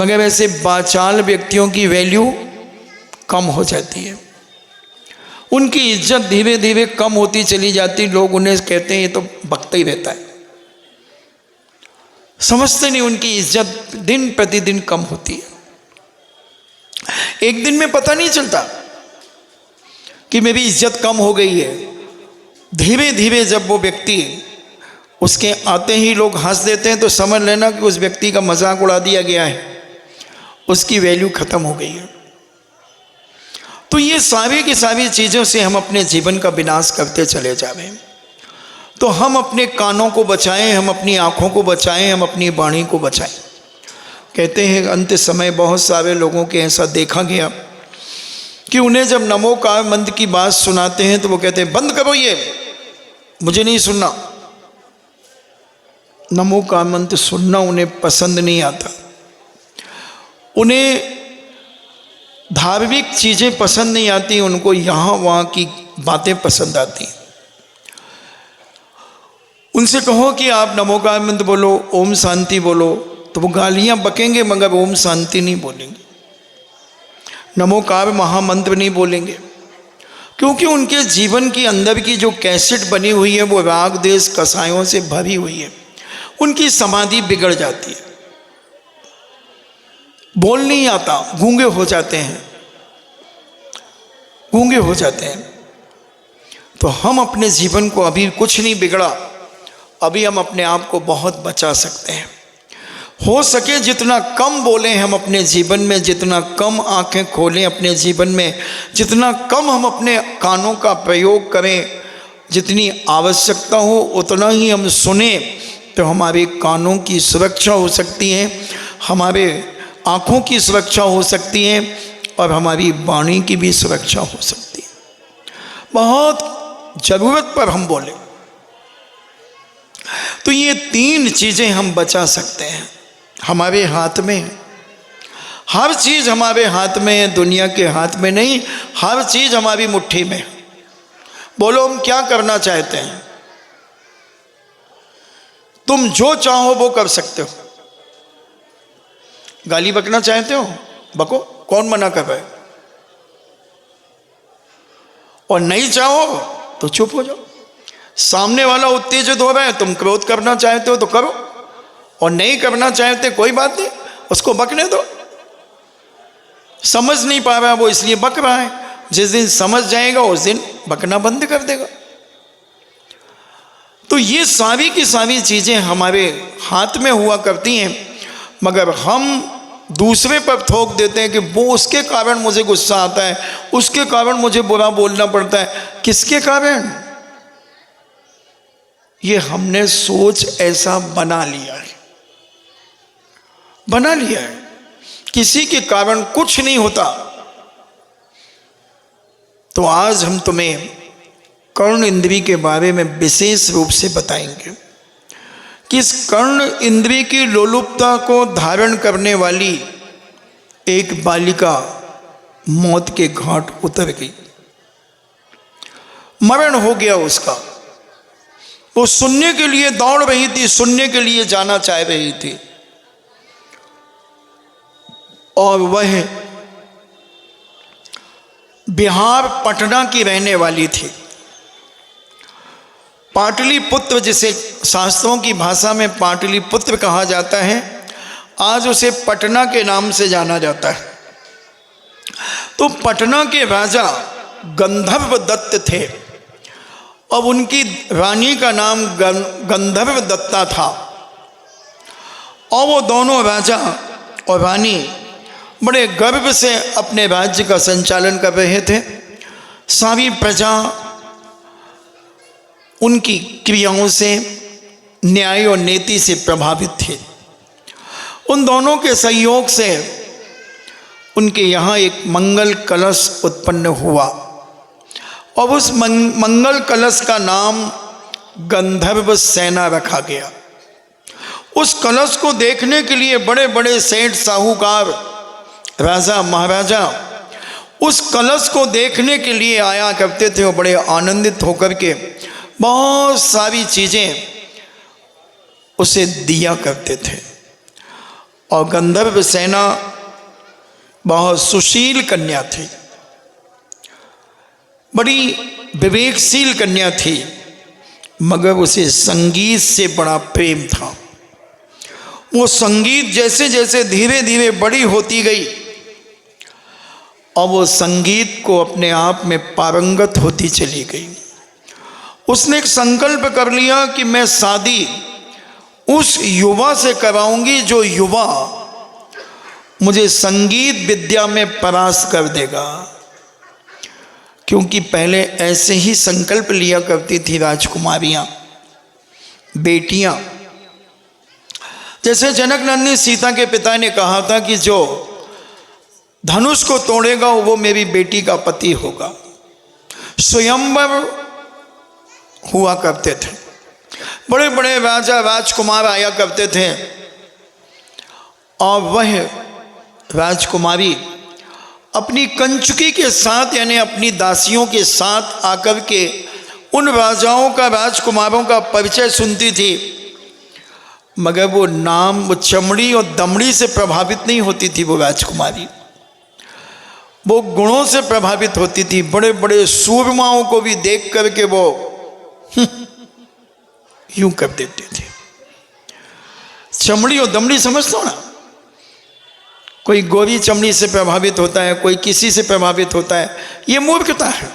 Speaker 1: मगर वैसे बाचाल व्यक्तियों की वैल्यू कम हो जाती है, उनकी इज्जत धीरे धीरे कम होती चली जाती। लोग उन्हें कहते हैं ये तो बकता ही रहता है, समझते नहीं उनकी इज्जत दिन प्रतिदिन कम होती है। एक दिन में पता नहीं चलता कि मेरी इज्जत कम हो गई है। धीरे धीरे जब वो व्यक्ति, उसके आते ही लोग हंस देते हैं तो समझ लेना कि उस व्यक्ति का मजाक उड़ा दिया गया है, उसकी वैल्यू खत्म हो गई है। तो ये सारी की सारी चीज़ों से हम अपने जीवन का विनाश करते चले जा रहे हैं। तो हम अपने कानों को बचाएं, हम अपनी आँखों को बचाएं, हम अपनी वाणी को बचाएं। कहते हैं अंत समय बहुत सारे लोगों के ऐसा देखा गया कि उन्हें जब नमो का मंत्र की बात सुनाते हैं तो वो कहते हैं बंद करो, ये मुझे नहीं सुनना। नमो का मंत्र सुनना उन्हें पसंद नहीं आता। उन्हें धार्मिक चीज़ें पसंद नहीं आती, उनको यहाँ वहाँ की बातें पसंद आती। उनसे कहो कि आप नमो का मंत्र बोलो, ओम शांति बोलो, तो वो गालियाँ बकेंगे मगर ओम शांति नहीं बोलेंगे, नमोकार महामंत्र नहीं बोलेंगे, क्योंकि उनके जीवन के अंदर की जो कैसेट बनी हुई है वो राग देश कसायों से भरी हुई है। उनकी समाधि बिगड़ जाती है, बोल नहीं आता, गूंगे हो जाते हैं, गूंगे हो जाते हैं। तो हम अपने जीवन को, अभी कुछ नहीं बिगड़ा, अभी हम अपने आप को बहुत बचा सकते हैं। हो सके जितना कम बोलें हम अपने जीवन में, जितना कम आंखें खोलें अपने जीवन में, जितना कम हम अपने कानों का प्रयोग करें, जितनी आवश्यकता हो उतना ही हम सुने, तो हमारे कानों की सुरक्षा हो सकती है, हमारे आँखों की सुरक्षा हो सकती है और हमारी वाणी की भी सुरक्षा हो सकती है। बहुत ज़रूरत पर हम बोलें तो ये 3 चीज़ें हम बचा सकते हैं, हमारे हाथ में। हर चीज हमारे हाथ में है, दुनिया के हाथ में नहीं, हर चीज हमारी मुट्ठी में है। बोलो हम क्या करना चाहते हैं? तुम जो चाहो वो कर सकते हो। गाली बकना चाहते हो, बको, कौन मना कर रहा है? और नहीं चाहो तो चुप हो जाओ। सामने वाला उत्तेजित हो रहा है, तुम क्रोध करना चाहते हो तो करो, और नहीं करना चाहते कोई बात नहीं, उसको बकने दो। समझ नहीं पा रहा वो, इसलिए बक रहा है। जिस दिन समझ जाएगा उस दिन बकना बंद कर देगा। तो ये सारी की सारी चीजें हमारे हाथ में हुआ करती हैं, मगर हम दूसरे पर थोप देते हैं कि वो उसके कारण मुझे गुस्सा आता है, उसके कारण मुझे बुरा बोलना पड़ता है। किसके कारण? ये हमने सोच ऐसा बना लिया है, बना लिया है। किसी के कारण कुछ नहीं होता। तो आज हम तुम्हें कर्ण इंद्रिय के बारे में विशेष रूप से बताएंगे कि इस कर्ण इंद्रिय की लोलुपता को धारण करने वाली एक बालिका मौत के घाट उतर गई, मरण हो गया उसका। वो सुनने के लिए दौड़ रही थी, सुनने के लिए जाना चाह रही थी, और वह बिहार पटना की रहने वाली थी। पाटलिपुत्र, जिसे शास्त्रों की भाषा में पाटलिपुत्र कहा जाता है, आज उसे पटना के नाम से जाना जाता है। तो पटना के राजा गंधर्व दत्त थे, और उनकी रानी का नाम गंधर्व दत्ता था। और वो दोनों राजा और रानी बड़े गर्व से अपने राज्य का संचालन कर रहे थे। सारी प्रजा उनकी क्रियाओं से, न्याय और नीति से प्रभावित थी। उन दोनों के सहयोग से उनके यहाँ एक मंगल कलश उत्पन्न हुआ, और उस मंगल कलश का नाम गंधर्व सेना रखा गया। उस कलश को देखने के लिए बड़े बड़े सेठ साहूकार, राजा महाराजा उस कलश को देखने के लिए आया करते थे, और बड़े आनंदित होकर के बहुत सारी चीजें उसे दिया करते थे। और गंधर्व सेना बहुत सुशील कन्या थी, बड़ी विवेकशील कन्या थी, मगर उसे संगीत से बड़ा प्रेम था। वो संगीत जैसे जैसे धीरे धीरे बड़ी होती गई, और वो संगीत को अपने आप में पारंगत होती चली गई। उसने एक संकल्प कर लिया कि मैं शादी उस युवा से कराऊंगी जो युवा मुझे संगीत विद्या में परास्त कर देगा। क्योंकि पहले ऐसे ही संकल्प लिया करती थी राजकुमारियां, बेटियां। जैसे जनक नंदिनी सीता के पिता ने कहा था कि जो धनुष को तोड़ेगा वो मेरी बेटी का पति होगा। स्वयंवर हुआ करते थे, बड़े बड़े राजा राजकुमार आया करते थे, और वह राजकुमारी अपनी कंचुकी के साथ, यानी अपनी दासियों के साथ आकर के उन राजाओं का, राजकुमारों का परिचय सुनती थी। मगर वो नाम, वो चमड़ी और दमड़ी से प्रभावित नहीं होती थी। वो राजकुमारी वो गुणों से प्रभावित होती थी। बड़े बड़े सूरमाओं को भी देख करके वो यूं कर देते थे। चमड़ी और दमड़ी समझते हो ना? कोई गोरी चमड़ी से प्रभावित होता है, कोई किसी से प्रभावित होता है, ये मूर्खता है।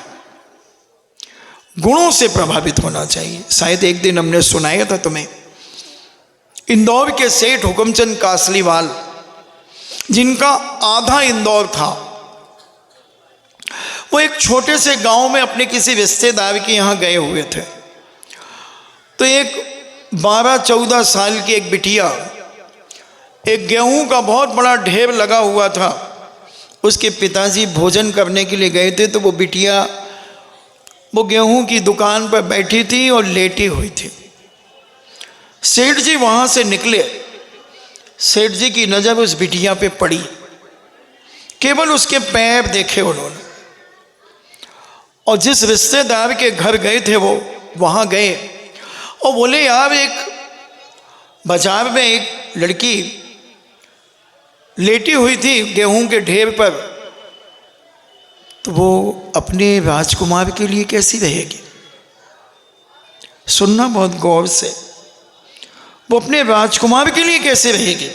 Speaker 1: गुणों से प्रभावित होना चाहिए। शायद एक दिन हमने सुनाया था तुम्हें, इंदौर के सेठ हुक्मचंद कासलीवाल, जिनका आधा इंदौर था, वो एक छोटे से गांव में अपने किसी रिश्तेदार के यहाँ गए हुए थे। तो एक 12-14 साल की एक बिटिया, एक गेहूं का बहुत बड़ा ढेर लगा हुआ था, उसके पिताजी भोजन करने के लिए गए थे। तो वो बिटिया वो गेहूं की दुकान पर बैठी थी और लेटी हुई थी। सेठ जी वहां से निकले, सेठ जी की नज़र उस बिटिया पे पड़ी, केवल उसके पैर देखे उन्होंने। और जिस रिश्तेदार के घर गए थे वो वहाँ गए और बोले यार एक बाजार में एक लड़की लेटी हुई थी गेहूं के ढेर पर, तो वो अपने राजकुमार के लिए कैसी रहेगी। सुनना बहुत गौर से, वो अपने राजकुमार के लिए कैसे रहेगी।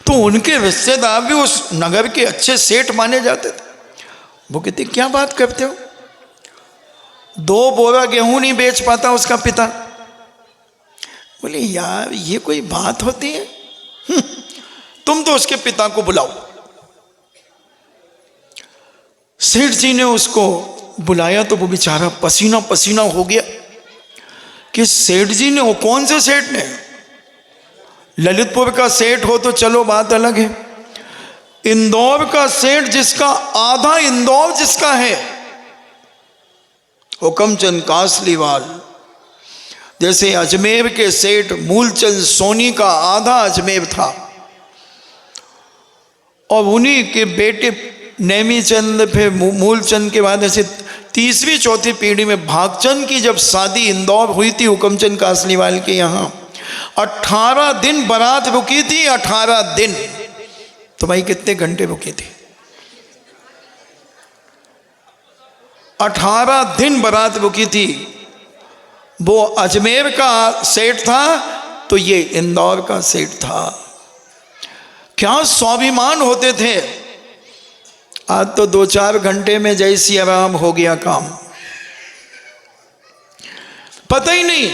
Speaker 1: तो उनके रिश्तेदार भी उस नगर के अच्छे सेठ माने जाते थे। वो कहते क्या बात करते हो, 2 बोरा गेहूं नहीं बेच पाता उसका पिता। बोले यार ये कोई बात होती है, तुम तो उसके पिता को बुलाओ। सेठ जी ने उसको बुलाया तो वो बेचारा पसीना पसीना हो गया कि सेठ जी ने, वो कौन से सेठ ने, ललितपुर का सेठ हो तो चलो बात अलग है, इंदौर का सेठ जिसका आधा इंदौर जिसका है, हुक्मचंद कासलीवाल, जैसे अजमेर के सेठ मूलचंद सोनी का आधा अजमेर था, और उन्हीं के बेटे नेमीचंद, फिर मूलचंद के बाद ऐसे तीसरी चौथी पीढ़ी में भागचंद की जब शादी इंदौर हुई थी हुक्मचंद कासलीवाल के यहाँ, 18 दिन बारात रुकी थी। 18 दिन तो भाई कितने घंटे रुकी थी, 18 दिन बारात रुकी थी। वो अजमेर का सेठ था तो ये इंदौर का सेठ था। क्या स्वाभिमान होते थे। आज तो 2-4 घंटे में जय सिया राम हो गया काम, पता ही नहीं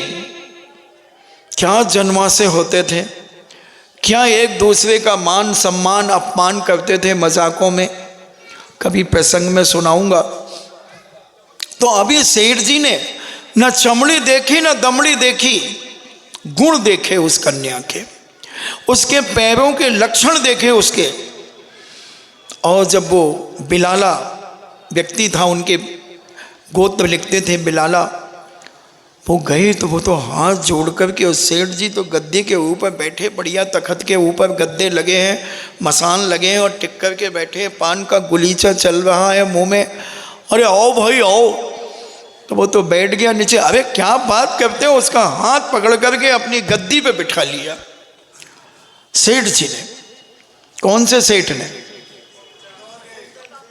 Speaker 1: क्या जन्मासे होते थे, क्या एक दूसरे का मान सम्मान अपमान करते थे मजाकों में, कभी प्रसंग में सुनाऊंगा। तो अभी सेठ जी ने न चमड़ी देखी न दमड़ी देखी, गुण देखे उस कन्या के, उसके पैरों के लक्षण देखे उसके। और जब वो बिलाला व्यक्ति था, उनके गोत्र लिखते थे बिलाला, वो गए तो वो तो हाथ जोड़ कर के, और सेठ जी तो गद्दे के ऊपर बैठे, बढ़िया तखत के ऊपर गद्दे लगे हैं, मसान लगे हैं, और टिक कर के बैठे, पान का गुलीचा चल रहा है मुंह में। अरे आओ भाई आओ, तो वो तो बैठ गया नीचे। अरे क्या बात करते हो, उसका हाथ पकड़ करके अपनी गद्दी पे बिठा लिया सेठ जी ने। कौन से सेठ ने?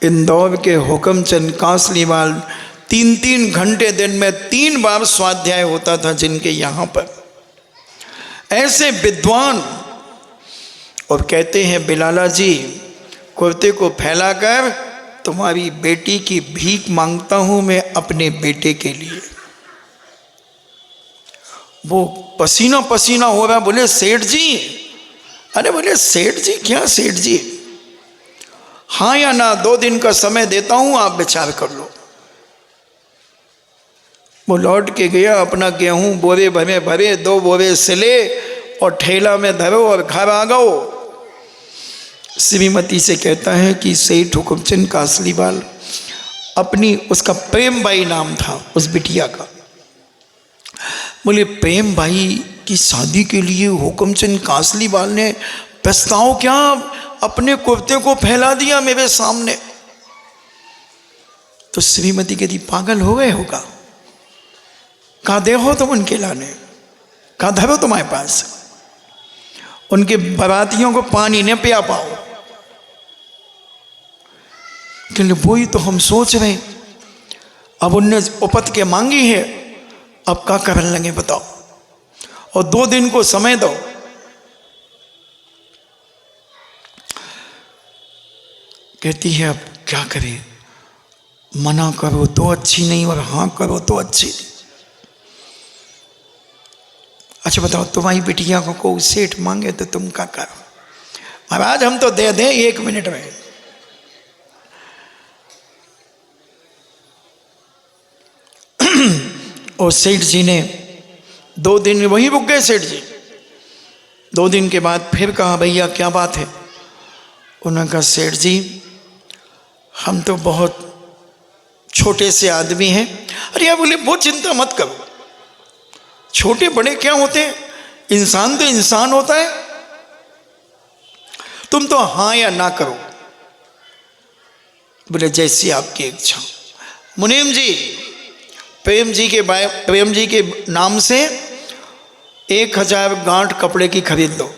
Speaker 1: इंदौर के हुक्मचंद कासलीवाल। 3-3 घंटे दिन में 3 बार स्वाध्याय होता था जिनके यहाँ पर, ऐसे विद्वान। और कहते हैं बिलाला जी, कुर्ते को फैलाकर तुम्हारी बेटी की भीख मांगता हूं मैं अपने बेटे के लिए। वो पसीना पसीना हो रहा, बोले सेठ जी। अरे बोले सेठ जी क्या सेठ जी, हाँ या ना, 2 दिन का समय देता हूं, आप विचार कर लो। वो लौट के गया, अपना गेहूं बोरे भरे भरे, 2 बोरे सिले और ठेला में धरो और घर आ गओ। श्रीमती से कहता है कि सेठ हुक्मचंद कासलीवाल अपनी, उसका प्रेम बाई नाम था उस बिटिया का, बोले प्रेम बाई की शादी के लिए हुक्मचंद कासलीवाल ने प्रस्ताव क्या अपने कुर्ते को फैला दिया मेरे सामने। तो श्रीमती कहती पागल हो गए होगा, कहा दे हो तुम उनके लाने, कहा धरो तुम्हारे पास, उनके बारातियों को पानी न पिया पाओ। क्योंकि वही तो हम सोच रहे, अब उनने उपत के मांगी है, अब क्या करने लगे बताओ, और 2 दिन को समय दो। कहती है अब क्या करें, मना करो तो अच्छी नहीं और हाँ करो तो अच्छी नहीं। अच्छा बताओ, तुम्हारी बिटिया को सेठ मांगे तो तुम क्या करो? महाराज हम तो दे दें 1 मिनट में। और सेठ जी ने 2 दिन वहीं रुक गए सेठ जी। 2 दिन के बाद फिर कहा भैया क्या बात है? उन्होंने कहा सेठ जी हम तो बहुत छोटे से आदमी हैं। अरे यार बोले वो चिंता मत करो, छोटे बड़े क्या होते हैं, इंसान तो इंसान होता है, तुम तो हाँ या ना करो। बोले जैसी आपकी इच्छा। मुनीम जी, प्रेम जी के नाम से 1000 गांठ कपड़े की खरीद लो।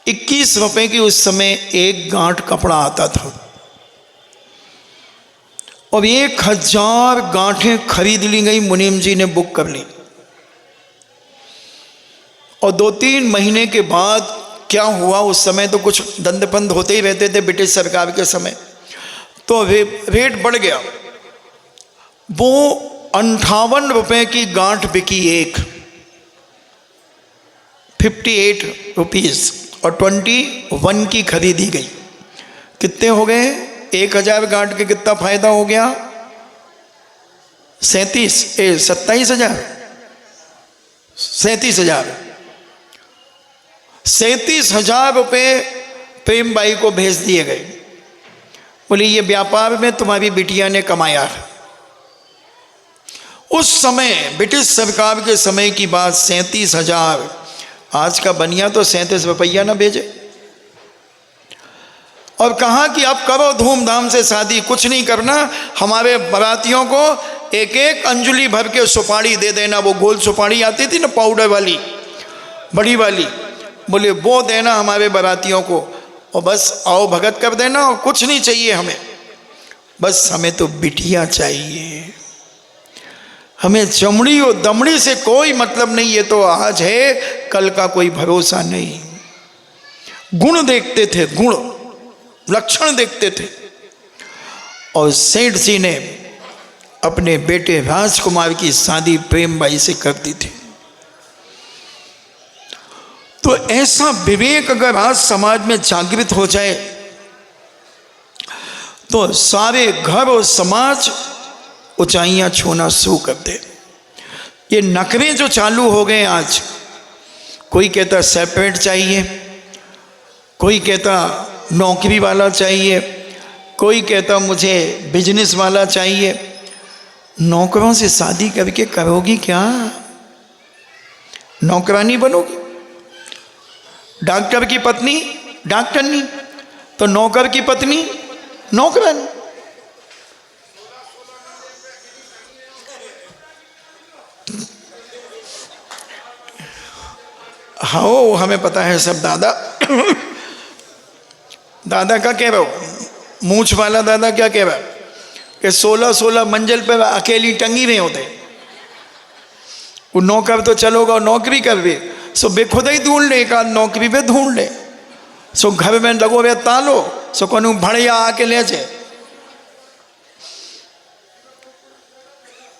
Speaker 1: 21 रुपए की उस समय एक गांठ कपड़ा आता था, और 1000 गांठें खरीद ली गई। मुनीम जी ने बुक कर ली, और 2-3 महीने के बाद क्या हुआ, उस समय तो कुछ दंदपंद होते ही रहते थे ब्रिटिश सरकार के समय, तो रेट बढ़ गया। वो 58 रुपए की गांठ बिकी एक, 58 रुपीज़, और 21 की खरीदी गई। कितने हो गए? 1000 गांठ के कितना फायदा हो गया? 27,000 37,000 रुपये प्रेम बाई को भेज दिए गए। बोले ये व्यापार में तुम्हारी बिटिया ने कमाया है। उस समय ब्रिटिश सरकार के समय की बात, 37,000। आज का बनिया तो 37 रुपया ना भेजे। और कहा कि अब करो धूमधाम से शादी, कुछ नहीं करना, हमारे बारातियों को एक एक अंजुली भर के सुपारी दे देना। वो गोल सुपारी आती थी ना, पाउडर वाली, बड़ी वाली, बोले वो देना हमारे बारातियों को, और बस आओ भगत कर देना, और कुछ नहीं चाहिए हमें, बस हमें तो बिटिया चाहिए, हमें चमड़ी और दमड़ी से कोई मतलब नहीं, ये तो आज है कल का कोई भरोसा नहीं। गुण देखते थे, गुण लक्षण देखते थे। और सेठ जी ने अपने बेटे राजकुमार की शादी प्रेम बाई से कर दी थी। तो ऐसा विवेक अगर आज समाज में जागृत हो जाए तो सारे घर और समाज ऊंचाइयां छूना शुरू कर दे। ये नखरे जो चालू हो गए आज, कोई कहता सेपरेट चाहिए, कोई कहता नौकरी वाला चाहिए, कोई कहता मुझे बिजनेस वाला चाहिए। नौकरों से शादी करके करोगी क्या? नौकरानी बनोगी? डॉक्टर की पत्नी डॉक्टरनी, तो नौकर की पत्नी नौकरानी। हाँ वो हमें पता है सब। दादा दादा का कह रहा हो, मूछ वाला दादा क्या कह रहा है कि 16-16 मंजिल पर अकेली टंगी नहीं होते। वो नौकर तो चलोगा, नौकरी कर रहे, सो बेखुदा ही ढूंढ ले, एक आध नौकरी पे ढूंढ ले, सो घर में लगो वे तालो, सो कोई भड़िया आके ले जाए।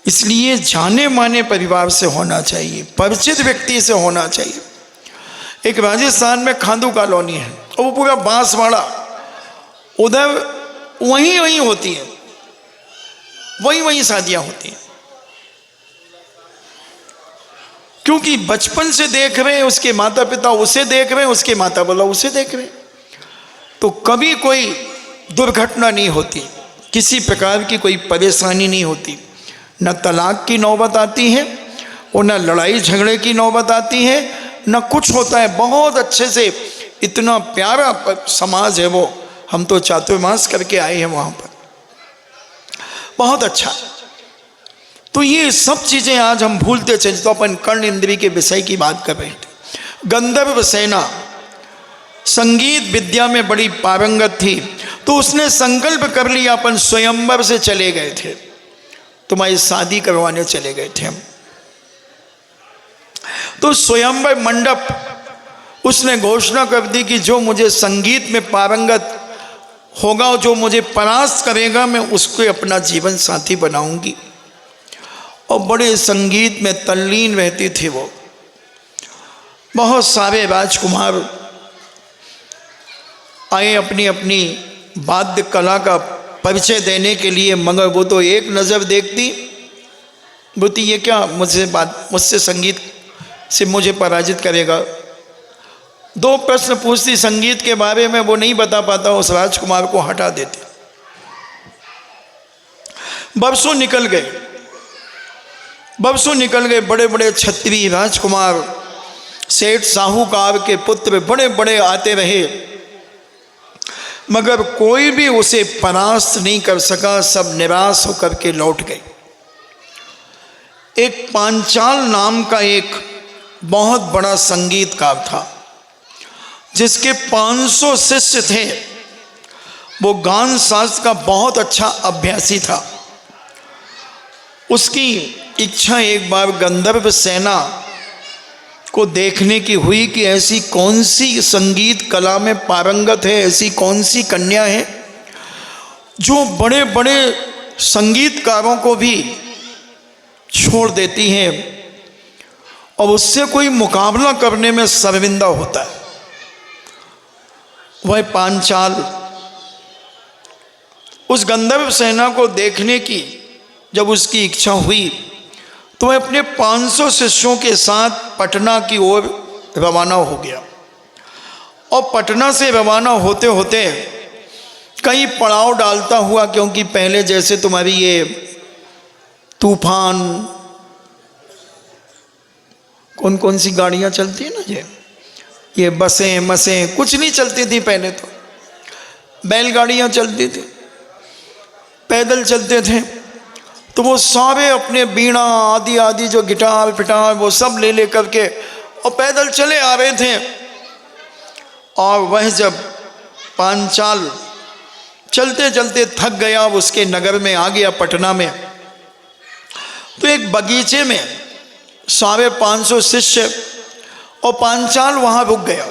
Speaker 1: इसलिए जाने माने परिवार से होना चाहिए, परिचित व्यक्ति से होना चाहिए। एक राजस्थान में खांदू कॉलोनी है, और वो पूरा बांसवाड़ा, उधर वहीं होती है, वहीं शादियां होती हैं, क्योंकि बचपन से देख रहे हैं, उसके माता पिता उसे देख रहे हैं, उसके माता पिता उसे देख रहे हैं, तो कभी कोई दुर्घटना नहीं होती, किसी प्रकार की कोई परेशानी नहीं होती, न तलाक की नौबत आती है और न लड़ाई झगड़े की नौबत आती है, न कुछ होता है। बहुत अच्छे से, इतना प्यारा समाज है वो। हम तो चातुर्मास करके आए हैं वहाँ पर, बहुत अच्छा। तो ये सब चीज़ें आज हम भूलते चले। तो अपन कर्ण इंद्रिय के विषय की बात कर रहे थे। गंधर्व सेना संगीत विद्या में बड़ी पारंगत थी, तो उसने संकल्प कर लिया, अपन स्वयंवर से चले गए थे, तुम्हारी शादी करवाने चले गए थे हम। तो स्वयंवर मंडप उसने घोषणा कर दी कि जो मुझे संगीत में पारंगत होगा, जो मुझे परास्त करेगा, मैं उसको अपना जीवन साथी बनाऊंगी। और बड़े संगीत में तल्लीन रहती थी वो। बहुत सारे राजकुमार आए अपनी अपनी वाद्य कला का परिचय देने के लिए, मगर वो तो एक नज़र देखती, बोलती ये क्या मुझसे संगीत से मुझे पराजित करेगा। 2 प्रश्न पूछती संगीत के बारे में, वो नहीं बता पाता, उस राजकुमार को हटा देती। बरसों निकल गए, बड़े बड़े क्षत्रिय राजकुमार, सेठ साहूकार के पुत्र बड़े बड़े आते रहे। मगर कोई भी उसे परास्त नहीं कर सका, सब निराश होकर के लौट गए। एक पांचाल नाम का एक बहुत बड़ा संगीतकार था, जिसके 500 शिष्य थे। वो गान शास्त्र का बहुत अच्छा अभ्यासी था। उसकी इच्छा एक बार गंधर्व सेना को देखने की हुई कि ऐसी कौन सी संगीत कला में पारंगत है, ऐसी कौन सी कन्या है जो बड़े बड़े संगीतकारों को भी छोड़ देती है और उससे कोई मुकाबला करने में शर्मिंदा होता है। वह पांचाल उस गंधर्व सेना को देखने की जब उसकी इच्छा हुई तो वह अपने 500 शिष्यों के साथ पटना की ओर रवाना हो गया। और पटना से रवाना होते होते कई पड़ाव डालता हुआ, क्योंकि पहले जैसे तुम्हारी ये तूफान, कौन कौन सी गाड़ियाँ चलती है ना, ये बसें मसें कुछ नहीं चलती थी। पहले तो बैलगाड़ियाँ चलती थी, पैदल चलते थे। तो वो सारे अपने बीणा आदि आदि जो गिटार पिटार वो सब ले करके और पैदल चले आ रहे थे। और वह जब पांचाल चलते चलते थक गया, उसके नगर में आ गया पटना में, तो एक बगीचे में सारे 500 शिष्य और पांचाल वहाँ रुक गया।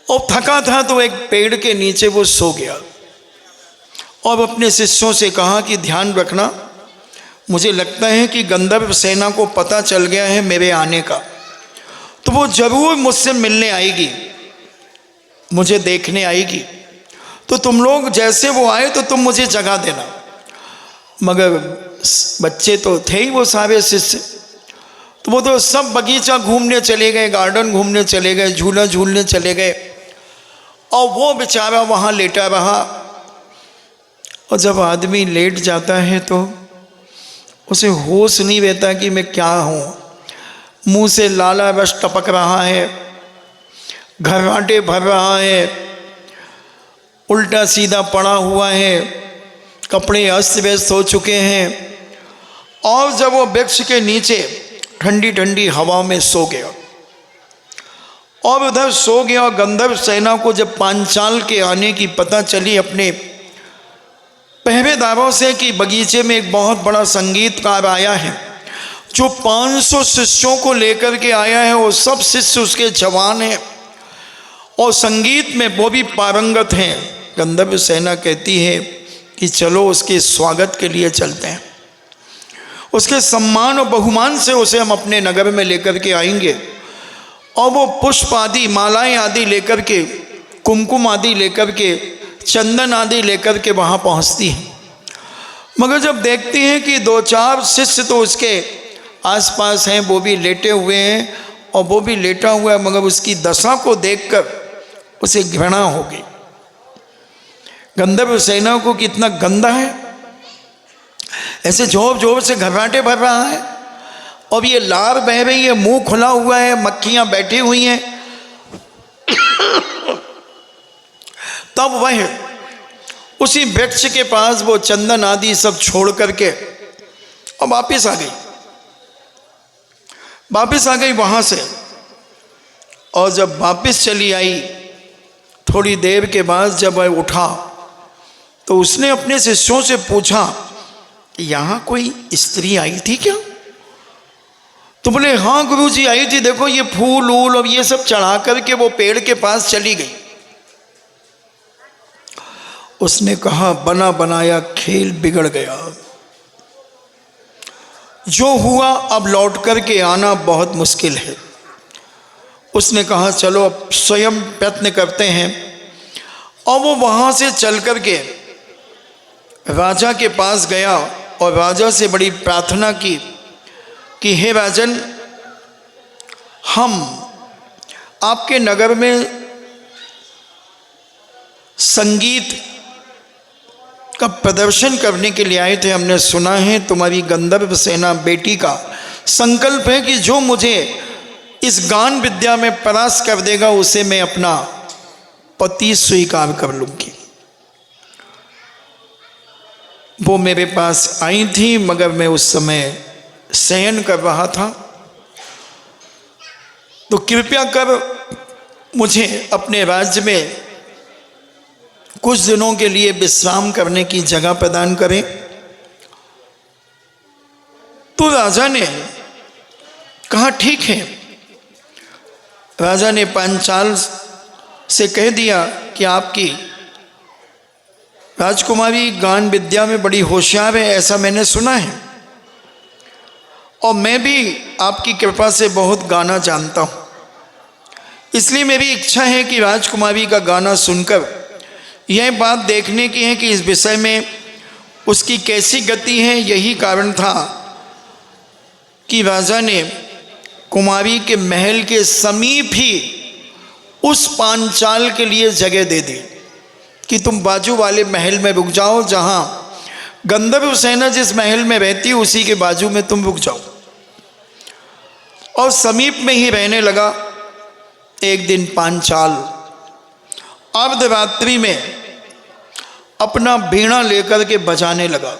Speaker 1: और थका था तो एक पेड़ के नीचे वो सो गया और अपने शिष्यों से कहा कि ध्यान रखना, मुझे लगता है कि गंधर्व सेना को पता चल गया है मेरे आने का, तो वो जरूर मुझसे मिलने आएगी, मुझे देखने आएगी। तो तुम लोग जैसे वो आए तो तुम मुझे जगा देना। मगर बच्चे तो थे ही वो सारे शिष्य, तो वो तो सब बगीचा घूमने चले गए, गार्डन घूमने चले गए, झूला झूलने चले गए। और वो बेचारा वहाँ लेटा रहा। और जब आदमी लेट जाता है तो उसे होश नहीं रहता कि मैं क्या हूँ। मुंह से लाला रस टपक रहा है, घर्राटे भर रहा है, उल्टा सीधा पड़ा हुआ है, कपड़े अस्त व्यस्त हो चुके हैं। और जब वो वृक्ष के नीचे ठंडी ठंडी हवा में सो गया और उधर सो गया, गंधर्व सेना को जब पांचाल के आने की पता चली अपने पहरेदारों से कि बगीचे में एक बहुत बड़ा संगीतकार आया है जो 500 शिष्यों को लेकर के आया है, वो सब शिष्य उसके जवान हैं और संगीत में वो भी पारंगत हैं। गंधर्व सेना कहती है कि चलो उसके स्वागत के लिए चलते हैं, उसके सम्मान और बहुमान से उसे हम अपने नगर में लेकर के आएंगे। और वो पुष्प आदि, मालाएं आदि लेकर के, कुमकुम आदि लेकर के, चंदन आदि लेकर के वहाँ पहुँचती हैं। मगर जब देखती हैं कि 2-4 शिष्य तो उसके आसपास हैं, वो भी लेटे हुए हैं और वो भी लेटा हुआ है, मगर उसकी दशा को देखकर उसे घृणा हो गई। गंधर्व सेना को कितना गंदा है, ऐसे जोर जोर से घर्राटे भर रहा है और ये लार बह रही है, मुंह खुला हुआ है, मक्खियां बैठी हुई हैं। तब वह उसी वृक्ष के पास वो चंदन आदि सब छोड़ करके और वापिस आ गई वहां से। और जब वापिस चली आई, थोड़ी देर के बाद जब वह उठा तो उसने अपने शिष्यों से पूछा कि यहाँ कोई स्त्री आई थी क्या? तो बोले हाँ गुरुजी आई थी, देखो ये फूल वूल और ये सब चढ़ा करके वो पेड़ के पास चली गई। उसने कहा बना बनाया खेल बिगड़ गया, जो हुआ अब लौट करके आना बहुत मुश्किल है। उसने कहा चलो अब स्वयं प्रयत्न करते हैं। और वो वहाँ से चल करके राजा के पास गया और राजा से बड़ी प्रार्थना की कि हे राजन, हम आपके नगर में संगीत का प्रदर्शन करने के लिए आए थे। हमने सुना है तुम्हारी गंधर्व सेना बेटी का संकल्प है कि जो मुझे इस गान विद्या में परास्त कर देगा उसे मैं अपना पति स्वीकार कर लूँगी। वो मेरे पास आई थी, मगर मैं उस समय शयन कर रहा था। तो कृपया कर मुझे अपने राज्य में कुछ दिनों के लिए विश्राम करने की जगह प्रदान करें। तो राजा ने कहा ठीक है। राजा ने पांचाल से कह दिया कि आपकी राजकुमारी गान विद्या में बड़ी होशियार है, ऐसा मैंने सुना है, और मैं भी आपकी कृपा से बहुत गाना जानता हूँ। इसलिए मेरी इच्छा है कि राजकुमारी का गाना सुनकर यह बात देखने की है कि इस विषय में उसकी कैसी गति है। यही कारण था कि राजा ने कुमारी के महल के समीप ही उस पांचाल के लिए जगह दे दी कि तुम बाजू वाले महल में रुक जाओ, जहाँ गंधर्व सेना जिस महल में रहती है उसी के बाजू में तुम रुक जाओ। और समीप में ही रहने लगा। एक दिन पांचाल अर्धरात्रि में अपना वीणा लेकर के बजाने लगा।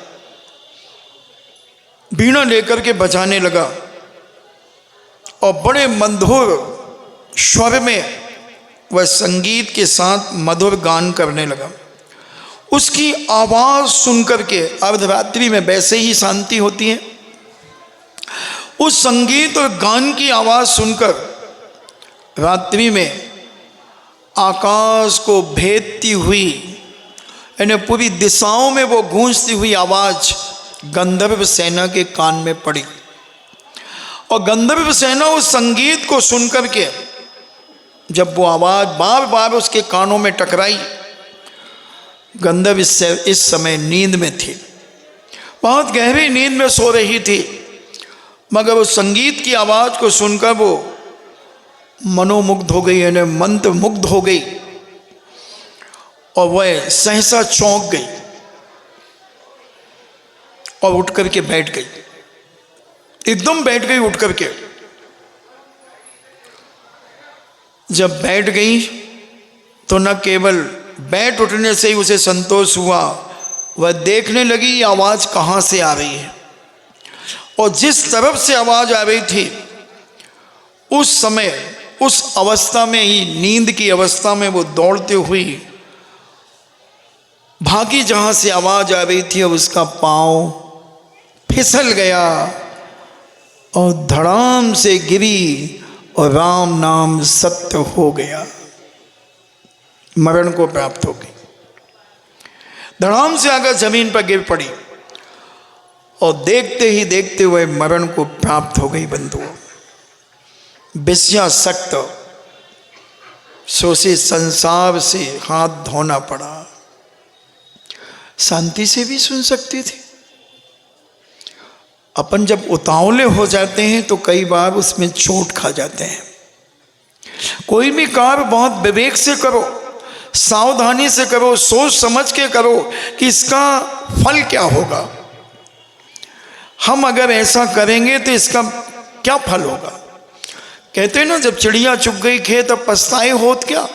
Speaker 1: वीणा लेकर के बजाने लगा और बड़े मधुर स्वर में वह संगीत के साथ मधुर गान करने लगा। उसकी आवाज़ सुनकर के, अर्धरात्रि में वैसे ही शांति होती है, उस संगीत और गान की आवाज़ सुनकर रात्रि में आकाश को भेदती हुई, यानी पूरी दिशाओं में वो गूंजती हुई आवाज़ गंधर्व सेना के कान में पड़ी। और गंधर्व सेना उस संगीत को सुनकर के, जब वो आवाज़ बार बार उसके कानों में टकराई, गंधर्व इस समय नींद में थी, बहुत गहरी नींद में सो रही थी, मगर उस संगीत की आवाज़ को सुनकर वो मनोमुग्ध हो गई, यानी मंत्र मुग्ध हो गई, और वह सहसा चौंक गई और उठ करके बैठ गई। एकदम बैठ गई उठ करके। जब बैठ गई तो न केवल बैठ उठने से ही उसे संतोष हुआ, वह देखने लगी ये आवाज़ कहाँ से आ रही है। और जिस तरफ से आवाज़ आ रही थी, उस समय, उस अवस्था में ही, नींद की अवस्था में वो दौड़ते हुई भागी जहाँ से आवाज़ आ रही थी, और उसका पाँव फिसल गया और धड़ाम से गिरी और राम नाम सत्य हो गया, मरण को प्राप्त हो गई। धड़ाम से आकर जमीन पर गिर पड़ी और देखते ही देखते हुए मरण को प्राप्त हो गई। बंधुओं, विषयासक्त सोचे संसार से हाथ धोना पड़ा। शांति से भी सुन सकती थी। अपन जब उतावले हो जाते हैं तो कई बार उसमें चोट खा जाते हैं। कोई भी कार्य बहुत विवेक से करो, सावधानी से करो, सोच समझ के करो कि इसका फल क्या होगा। हम अगर ऐसा करेंगे तो इसका क्या फल होगा। कहते हैं ना, जब चिड़िया चुग गई खेत अब पछताए होत क्या।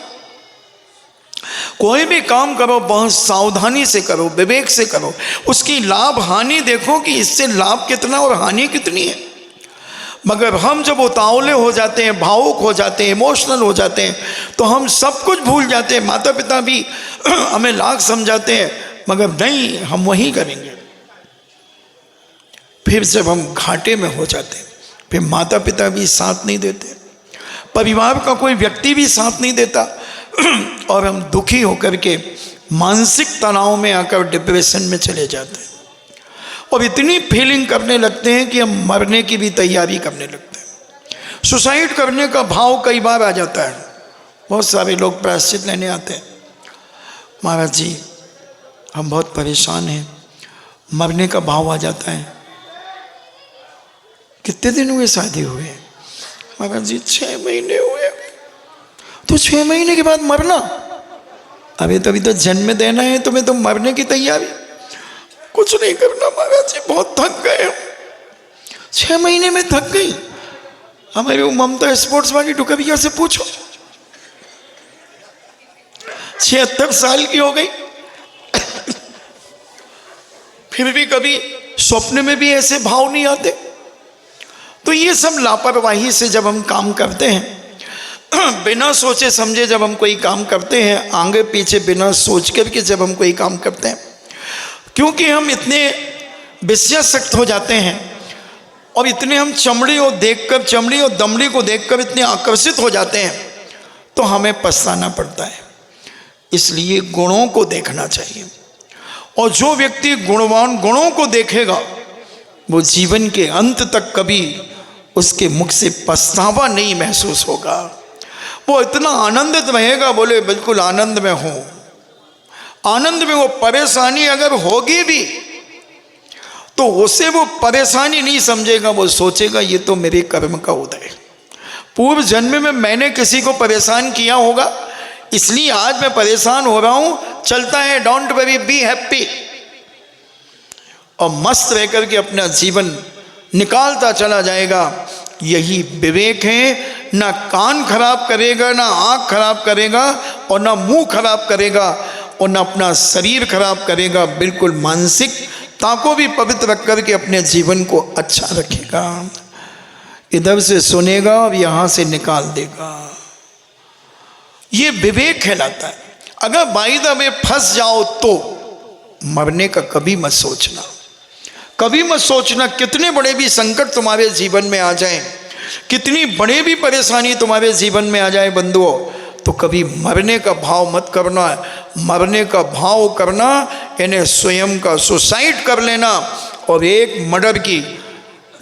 Speaker 1: कोई भी काम करो बहुत सावधानी से करो, विवेक से करो, उसकी लाभ हानि देखो कि इससे लाभ कितना और हानि कितनी है। मगर हम जब उतावले हो जाते हैं, भावुक हो जाते हैं, इमोशनल हो जाते हैं, तो हम सब कुछ भूल जाते हैं। माता पिता भी हमें लाख समझाते हैं, मगर नहीं, हम वही करेंगे। फिर जब हम घाटे में हो जाते हैं, फिर माता पिता भी साथ नहीं देते, परिवार का कोई व्यक्ति भी साथ नहीं देता, और हम दुखी होकर के मानसिक तनाव में आकर डिप्रेशन में चले जाते हैं, और इतनी फीलिंग करने लगते हैं कि हम मरने की भी तैयारी करने लगते हैं। सुसाइड करने का भाव कई बार आ जाता है। बहुत सारे लोग प्रायश्चित लेने आते हैं, महाराज जी हम बहुत परेशान हैं, मरने का भाव आ जाता है। कितने दिन हुए शादी हुए? महाराज जी 6 महीने हुए। तो 6 महीने के बाद मरना? अभी तो जन्म देना है तुम्हें, तो मरने की तैयारी? कुछ नहीं करना महाराज जी, बहुत थक गए हम। 6 महीने में थक गई? हमारी वो ममता स्पोर्ट्स वाली डुकरिया से पूछो। 76 साल की हो गई, फिर भी कभी स्वप्न में भी ऐसे भाव नहीं आते। तो ये सब लापरवाही से जब हम काम करते हैं, बिना सोचे समझे जब हम कोई काम करते हैं, आगे पीछे बिना सोच करके जब हम कोई काम करते हैं, क्योंकि हम इतने विषयासक्त हो जाते हैं और इतने हम चमड़ी और दमड़ी को देखकर इतने आकर्षित हो जाते हैं, तो हमें पछताना पड़ता है। इसलिए गुणों को देखना चाहिए, और जो व्यक्ति गुणवान गुणों को देखेगा वो जीवन के अंत तक कभी उसके मुख से पछतावा नहीं महसूस होगा। वो इतना आनंदित रहेगा, बोले बिल्कुल आनंद में हो। आनंद में वो परेशानी अगर होगी भी तो उसे वो परेशानी नहीं समझेगा, वो सोचेगा ये तो मेरे कर्म का उदय है, पूर्व जन्म में मैंने किसी को परेशान किया होगा, इसलिए आज मैं परेशान हो रहा हूं। चलता है, डोंट वरी, बी हैप्पी, और मस्त रह करके अपना जीवन निकालता चला जाएगा। यही विवेक है। ना कान खराब करेगा, ना आँख खराब करेगा, और ना मुंह खराब करेगा, और ना अपना शरीर खराब करेगा। बिल्कुल मानसिकता को भी पवित्र रख करके अपने जीवन को अच्छा रखेगा। इधर से सुनेगा और यहाँ से निकाल देगा। ये विवेक कहलाता है। अगर बाई द वे फंस जाओ तो मरने का कभी मत सोचना, कभी मत सोचना। कितने बड़े भी संकट तुम्हारे जीवन में आ जाएं, कितनी बड़े भी परेशानी तुम्हारे जीवन में आ जाए बंधुओं, तो कभी मरने का भाव मत करना। मरने का भाव करना यानी स्वयं का सुसाइड कर लेना। और एक मर्डर की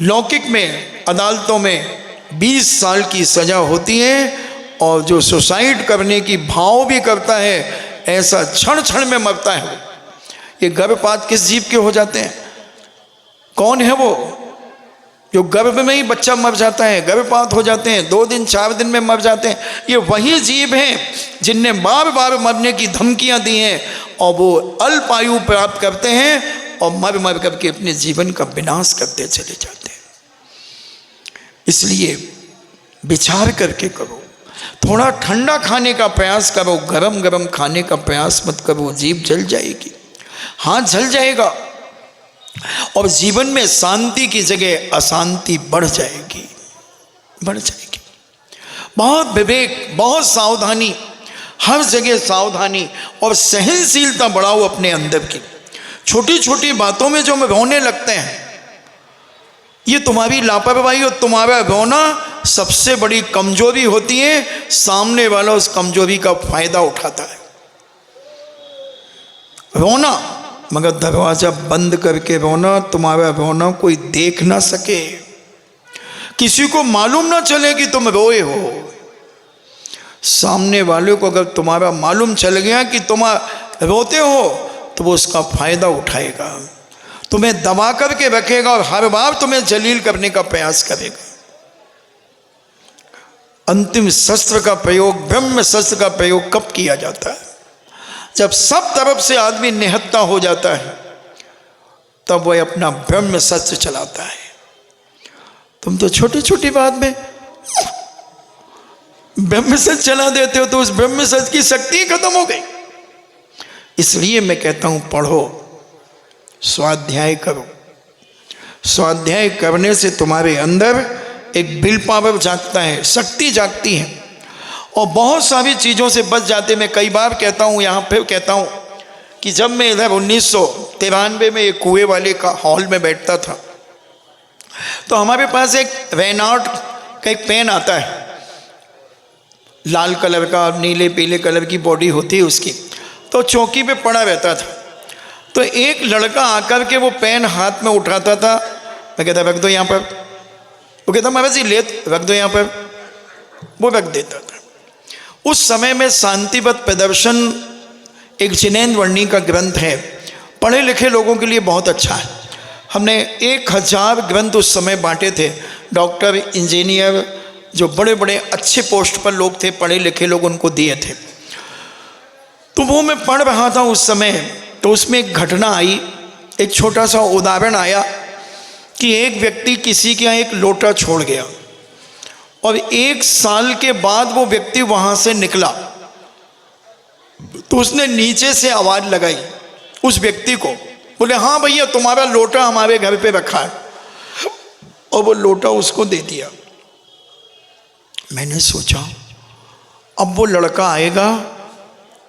Speaker 1: लौकिक में अदालतों में 20 साल की सज़ा होती है, और जो सुसाइड करने की भाव भी करता है ऐसा क्षण क्षण में मरता है। ये गर्भपात किस जीव के हो जाते हैं? कौन है वो जो गर्भ में ही बच्चा मर जाता है, गर्भपात हो जाते हैं, 2 दिन 4 दिन में मर जाते हैं? ये वही जीव हैं जिनने बार बार मरने की धमकियां दी हैं, और वो अल्प आयु प्राप्त करते हैं और मर मर करके अपने जीवन का विनाश करते चले जाते हैं। इसलिए विचार करके करो, थोड़ा ठंडा खाने का प्रयास करो, गरम गरम खाने का प्रयास मत करो, जीभ जल जाएगी, हाथ जल जाएगा, और जीवन में शांति की जगह अशांति बढ़ जाएगी, बढ़ जाएगी। बहुत विवेक, बहुत सावधानी, हर जगह सावधानी और सहनशीलता बढ़ाओ अपने अंदर की। छोटी छोटी बातों में जो हम रोने लगते हैं, ये तुम्हारी लापरवाही और तुम्हारा रोना सबसे बड़ी कमजोरी होती है। सामने वाला उस कमजोरी का फायदा उठाता है। रोना मगर दरवाजा बंद करके रोना, तुम्हारा रोना कोई देख ना सके, किसी को मालूम ना चले कि तुम रोए हो। सामने वाले को अगर तुम्हारा मालूम चल गया कि तुम रोते हो तो वो उसका फायदा उठाएगा, तुम्हें दबा करके रखेगा और हर बार तुम्हें जलील करने का प्रयास करेगा। अंतिम शस्त्र का प्रयोग, ब्रह्म शस्त्र का प्रयोग कब किया जाता है? जब सब तरफ से आदमी निहत्था हो जाता है, तब वह अपना ब्रह्म शस्त्र चलाता है। तुम तो छोटी छोटी बात में ब्रह्म शस्त्र चला देते हो, तो उस ब्रह्म शस्त्र की शक्ति खत्म हो गई। इसलिए मैं कहता हूं, पढ़ो, स्वाध्याय करो। स्वाध्याय करने से तुम्हारे अंदर एक विल पावर जागता है, शक्ति जागती है, और बहुत सारी चीज़ों से बच जाते। मैं कई बार कहता हूँ, यहाँ पे कहता हूँ कि जब मैं इधर 1993 में एक कुएं वाले का हॉल में बैठता था, तो हमारे पास एक रेनॉल्ट का एक पेन आता है, लाल कलर का, नीले पीले कलर की बॉडी होती है उसकी, तो चौकी पे पड़ा रहता था। तो एक लड़का आकर के वो पेन हाथ में उठाता था, मैं कहता रख दो यहाँ पर, वो कहता महाराज जी ले रख दो यहाँ पर, वो रख देता था। उस समय में शांतिवत प्रदर्शन एक जिनेंद्र वर्णी का ग्रंथ है, पढ़े लिखे लोगों के लिए बहुत अच्छा है। हमने 1000 ग्रंथ उस समय बांटे थे। डॉक्टर, इंजीनियर, जो बड़े बड़े अच्छे पोस्ट पर लोग थे, पढ़े लिखे लोग, उनको दिए थे। तो वो मैं पढ़ रहा था उस समय, तो उसमें एक घटना आई, एक छोटा सा उदाहरण आया कि एक व्यक्ति किसी के यहाँ एक लोटा छोड़ गया, और 1 साल के बाद वो व्यक्ति वहाँ से निकला, तो उसने नीचे से आवाज़ लगाई उस व्यक्ति को, बोले हाँ भैया तुम्हारा लोटा हमारे घर पे रखा है, और वो लोटा उसको दे दिया। मैंने सोचा अब वो लड़का आएगा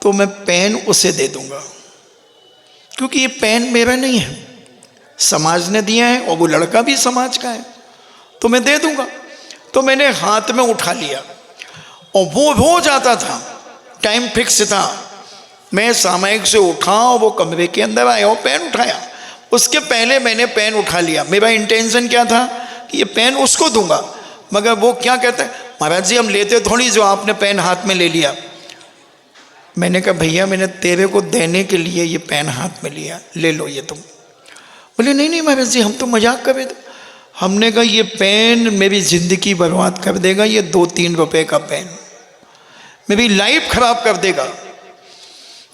Speaker 1: तो मैं पेन उसे दे दूंगा, क्योंकि ये पेन मेरा नहीं है, समाज ने दिया है और वो लड़का भी समाज का है, तो मैं दे दूंगा। तो मैंने हाथ में उठा लिया और वो रोज आता था, टाइम फिक्स था, मैं सामयिक से उठा और वो कमरे के अंदर आया और पेन उठाया। उसके पहले मैंने पेन उठा लिया। मेरा इंटेंशन क्या था कि ये पेन उसको दूंगा, मगर वो क्या कहता है, महाराज जी हम लेते थोड़ी जो आपने पेन हाथ में ले लिया। मैंने कहा भैया मैंने तेरे को देने के लिए ये पेन हाथ में लिया, ले लो ये तुम। बोले नहीं नहीं महाराज जी हम तो मजाक कर रहे थे। हमने कहा ये पेन मेरी ज़िंदगी बर्बाद कर देगा, ये 2-3 रुपए का पेन मेरी लाइफ खराब कर देगा,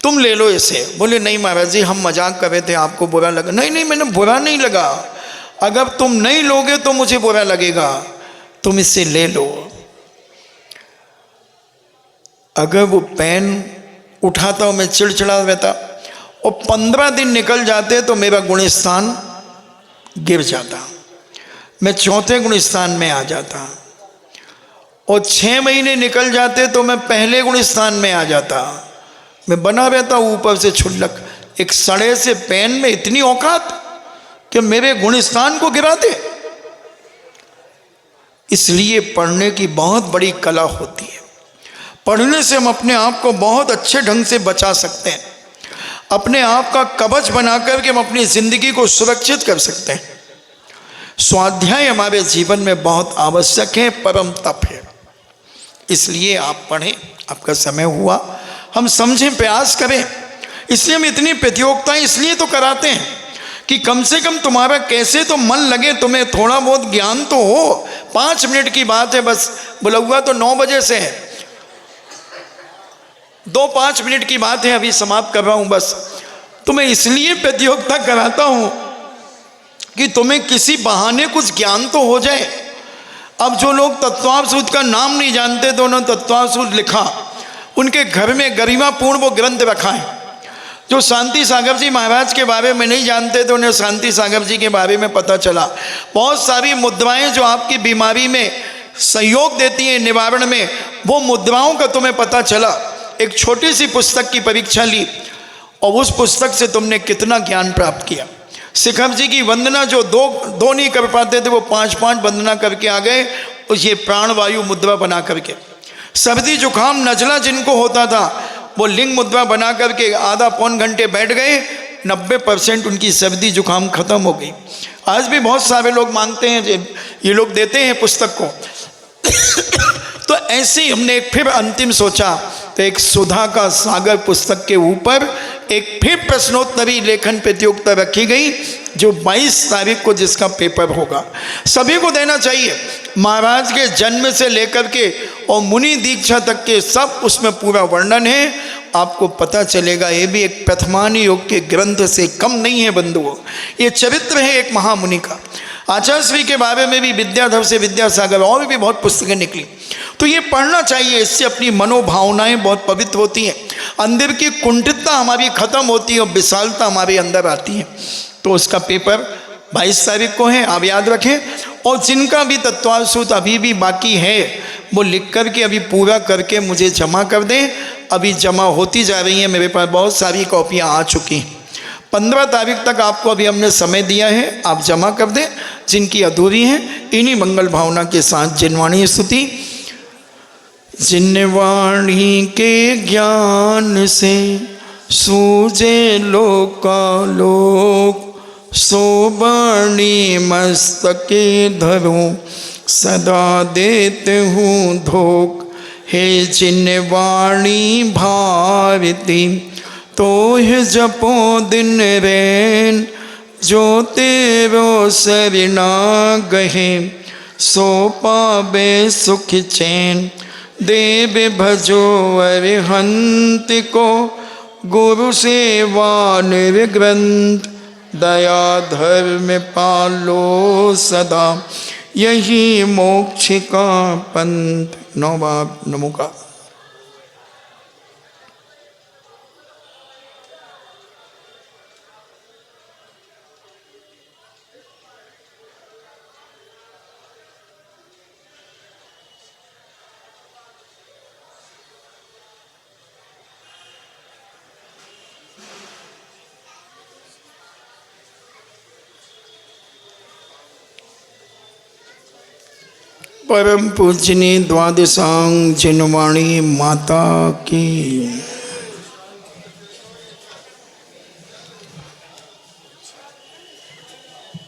Speaker 1: तुम ले लो इसे। बोले नहीं महाराज जी हम मजाक कर रहे थे, आपको बुरा लगा। नहीं नहीं मैंने बुरा नहीं लगा, अगर तुम नहीं लोगे तो मुझे बुरा लगेगा, तुम इसे ले लो। अगर वो पेन उठाता हूँ मैं चिड़चिड़ा रहता और 15 दिन निकल जाते तो मेरा गुणस्थान गिर जाता, मैं 4थे गुणस्थान में आ जाता, और 6 महीने निकल जाते तो मैं पहले गुणस्थान में आ जाता। मैं बना रहता ऊपर से छुल्लक, एक सड़े से पेन में इतनी औकात कि मेरे गुणस्थान को गिरा दे। इसलिए पढ़ने की बहुत बड़ी कला होती है। पढ़ने से हम अपने आप को बहुत अच्छे ढंग से बचा सकते हैं, अपने आप का कवच बनाकर के हम अपनी जिंदगी को सुरक्षित कर सकते हैं। स्वाध्याय हमारे जीवन में बहुत आवश्यक है, परम तप है। इसलिए आप पढ़ें, आपका समय हुआ, हम समझें, प्रयास करें। इसलिए हम इतनी प्रतियोगिताएं इसलिए तो कराते हैं कि कम से कम तुम्हारा कैसे तो मन लगे, तुम्हें थोड़ा बहुत ज्ञान तो हो। 5 मिनट की बात है बस, बोला हुआ तो 9 बजे से है, 2-5 मिनट की बात है, अभी समाप्त कर रहा हूं बस। तो मैं इसलिए प्रतियोगिता कराता हूं कि तुम्हें किसी बहाने कुछ ज्ञान तो हो जाए। अब जो लोग तत्वावसूत का नाम नहीं जानते तो उन्होंने तत्वावसूत लिखा, उनके घर में गरिमापूर्ण वो ग्रंथ रखा है। जो शांति सागर जी महाराज के बारे में नहीं जानते तो उन्हें शांति सागर जी के बारे में पता चला। बहुत सारी मुद्राएं जो आपकी बीमारी में सहयोग देती हैं निवारण में, वो मुद्राओं का तुम्हें पता चला। एक छोटी सी पुस्तक की परीक्षा ली और उस पुस्तक से तुमने कितना ज्ञान प्राप्त किया। शिखर जी की वंदना जो दो नहीं कर पाते थे वो 5-5 वंदना करके आ गए, उस ये प्राणवायु मुद्रा बना करके। सर्दी जुकाम नजला जिनको होता था वो लिंग मुद्रा बना करके आधा-पौन घंटे बैठ गए, 90% उनकी सर्दी जुकाम खत्म हो गई। आज भी बहुत सारे लोग मांगते हैं, ये लोग देते हैं पुस्तक को। तो ऐसे ही हमने एक फिर अंतिम सोचा, तो एक सुधा का सागर पुस्तक के ऊपर एक फिर प्रश्नोत्तरी लेखन प्रतियोगिता रखी गई, जो 22 तारीख को जिसका पेपर होगा। सभी को देना चाहिए। महाराज के जन्म से लेकर के और मुनि दीक्षा तक के सब उसमें पूरा वर्णन है, आपको पता चलेगा। ये भी एक प्रथमानी योग के ग्रंथ से कम नहीं है बंधुओं। ये चरित्र है एक महामुनि का। आचार्य के बारे में भी विद्याधर से विद्यासागर और भी बहुत पुस्तकें निकली, तो ये पढ़ना चाहिए। इससे अपनी मनोभावनाएं बहुत पवित्र होती हैं, अंदर की कुंठितता हमारी खत्म होती है और विशालता हमारे अंदर आती है। तो उसका पेपर 22 तारीख को है, आप याद रखें। और जिनका भी तत्वावसूत अभी भी बाकी है वो लिख करके अभी पूरा करके मुझे जमा कर दें। अभी जमा होती जा रही है, मेरे पास बहुत सारी कॉपियाँ आ चुकी हैं। 15 तारीख तक आपको अभी हमने समय दिया है, आप जमा कर दें। जिनकी अधूरी हैं इन्हीं मंगल भावना के साथ जिनवाणी स्तुति। जिनवाणी के ज्ञान से सूझे लोकालोक, सोबाणी मस्तके धरूं सदा देते हूँ धोख। हे जिनवाणी भारती तो है जपो दिन रैन, जो तेरो सरना गहे सो पावे सुख चैन। देव भजो अरिहंत को गुरु सेवा निर्ग्रंथ, दया धर्म पालो सदा यही मोक्ष का पंथ। नमो का परम पूजनीय द्वादशांग जिनवाणी माता की।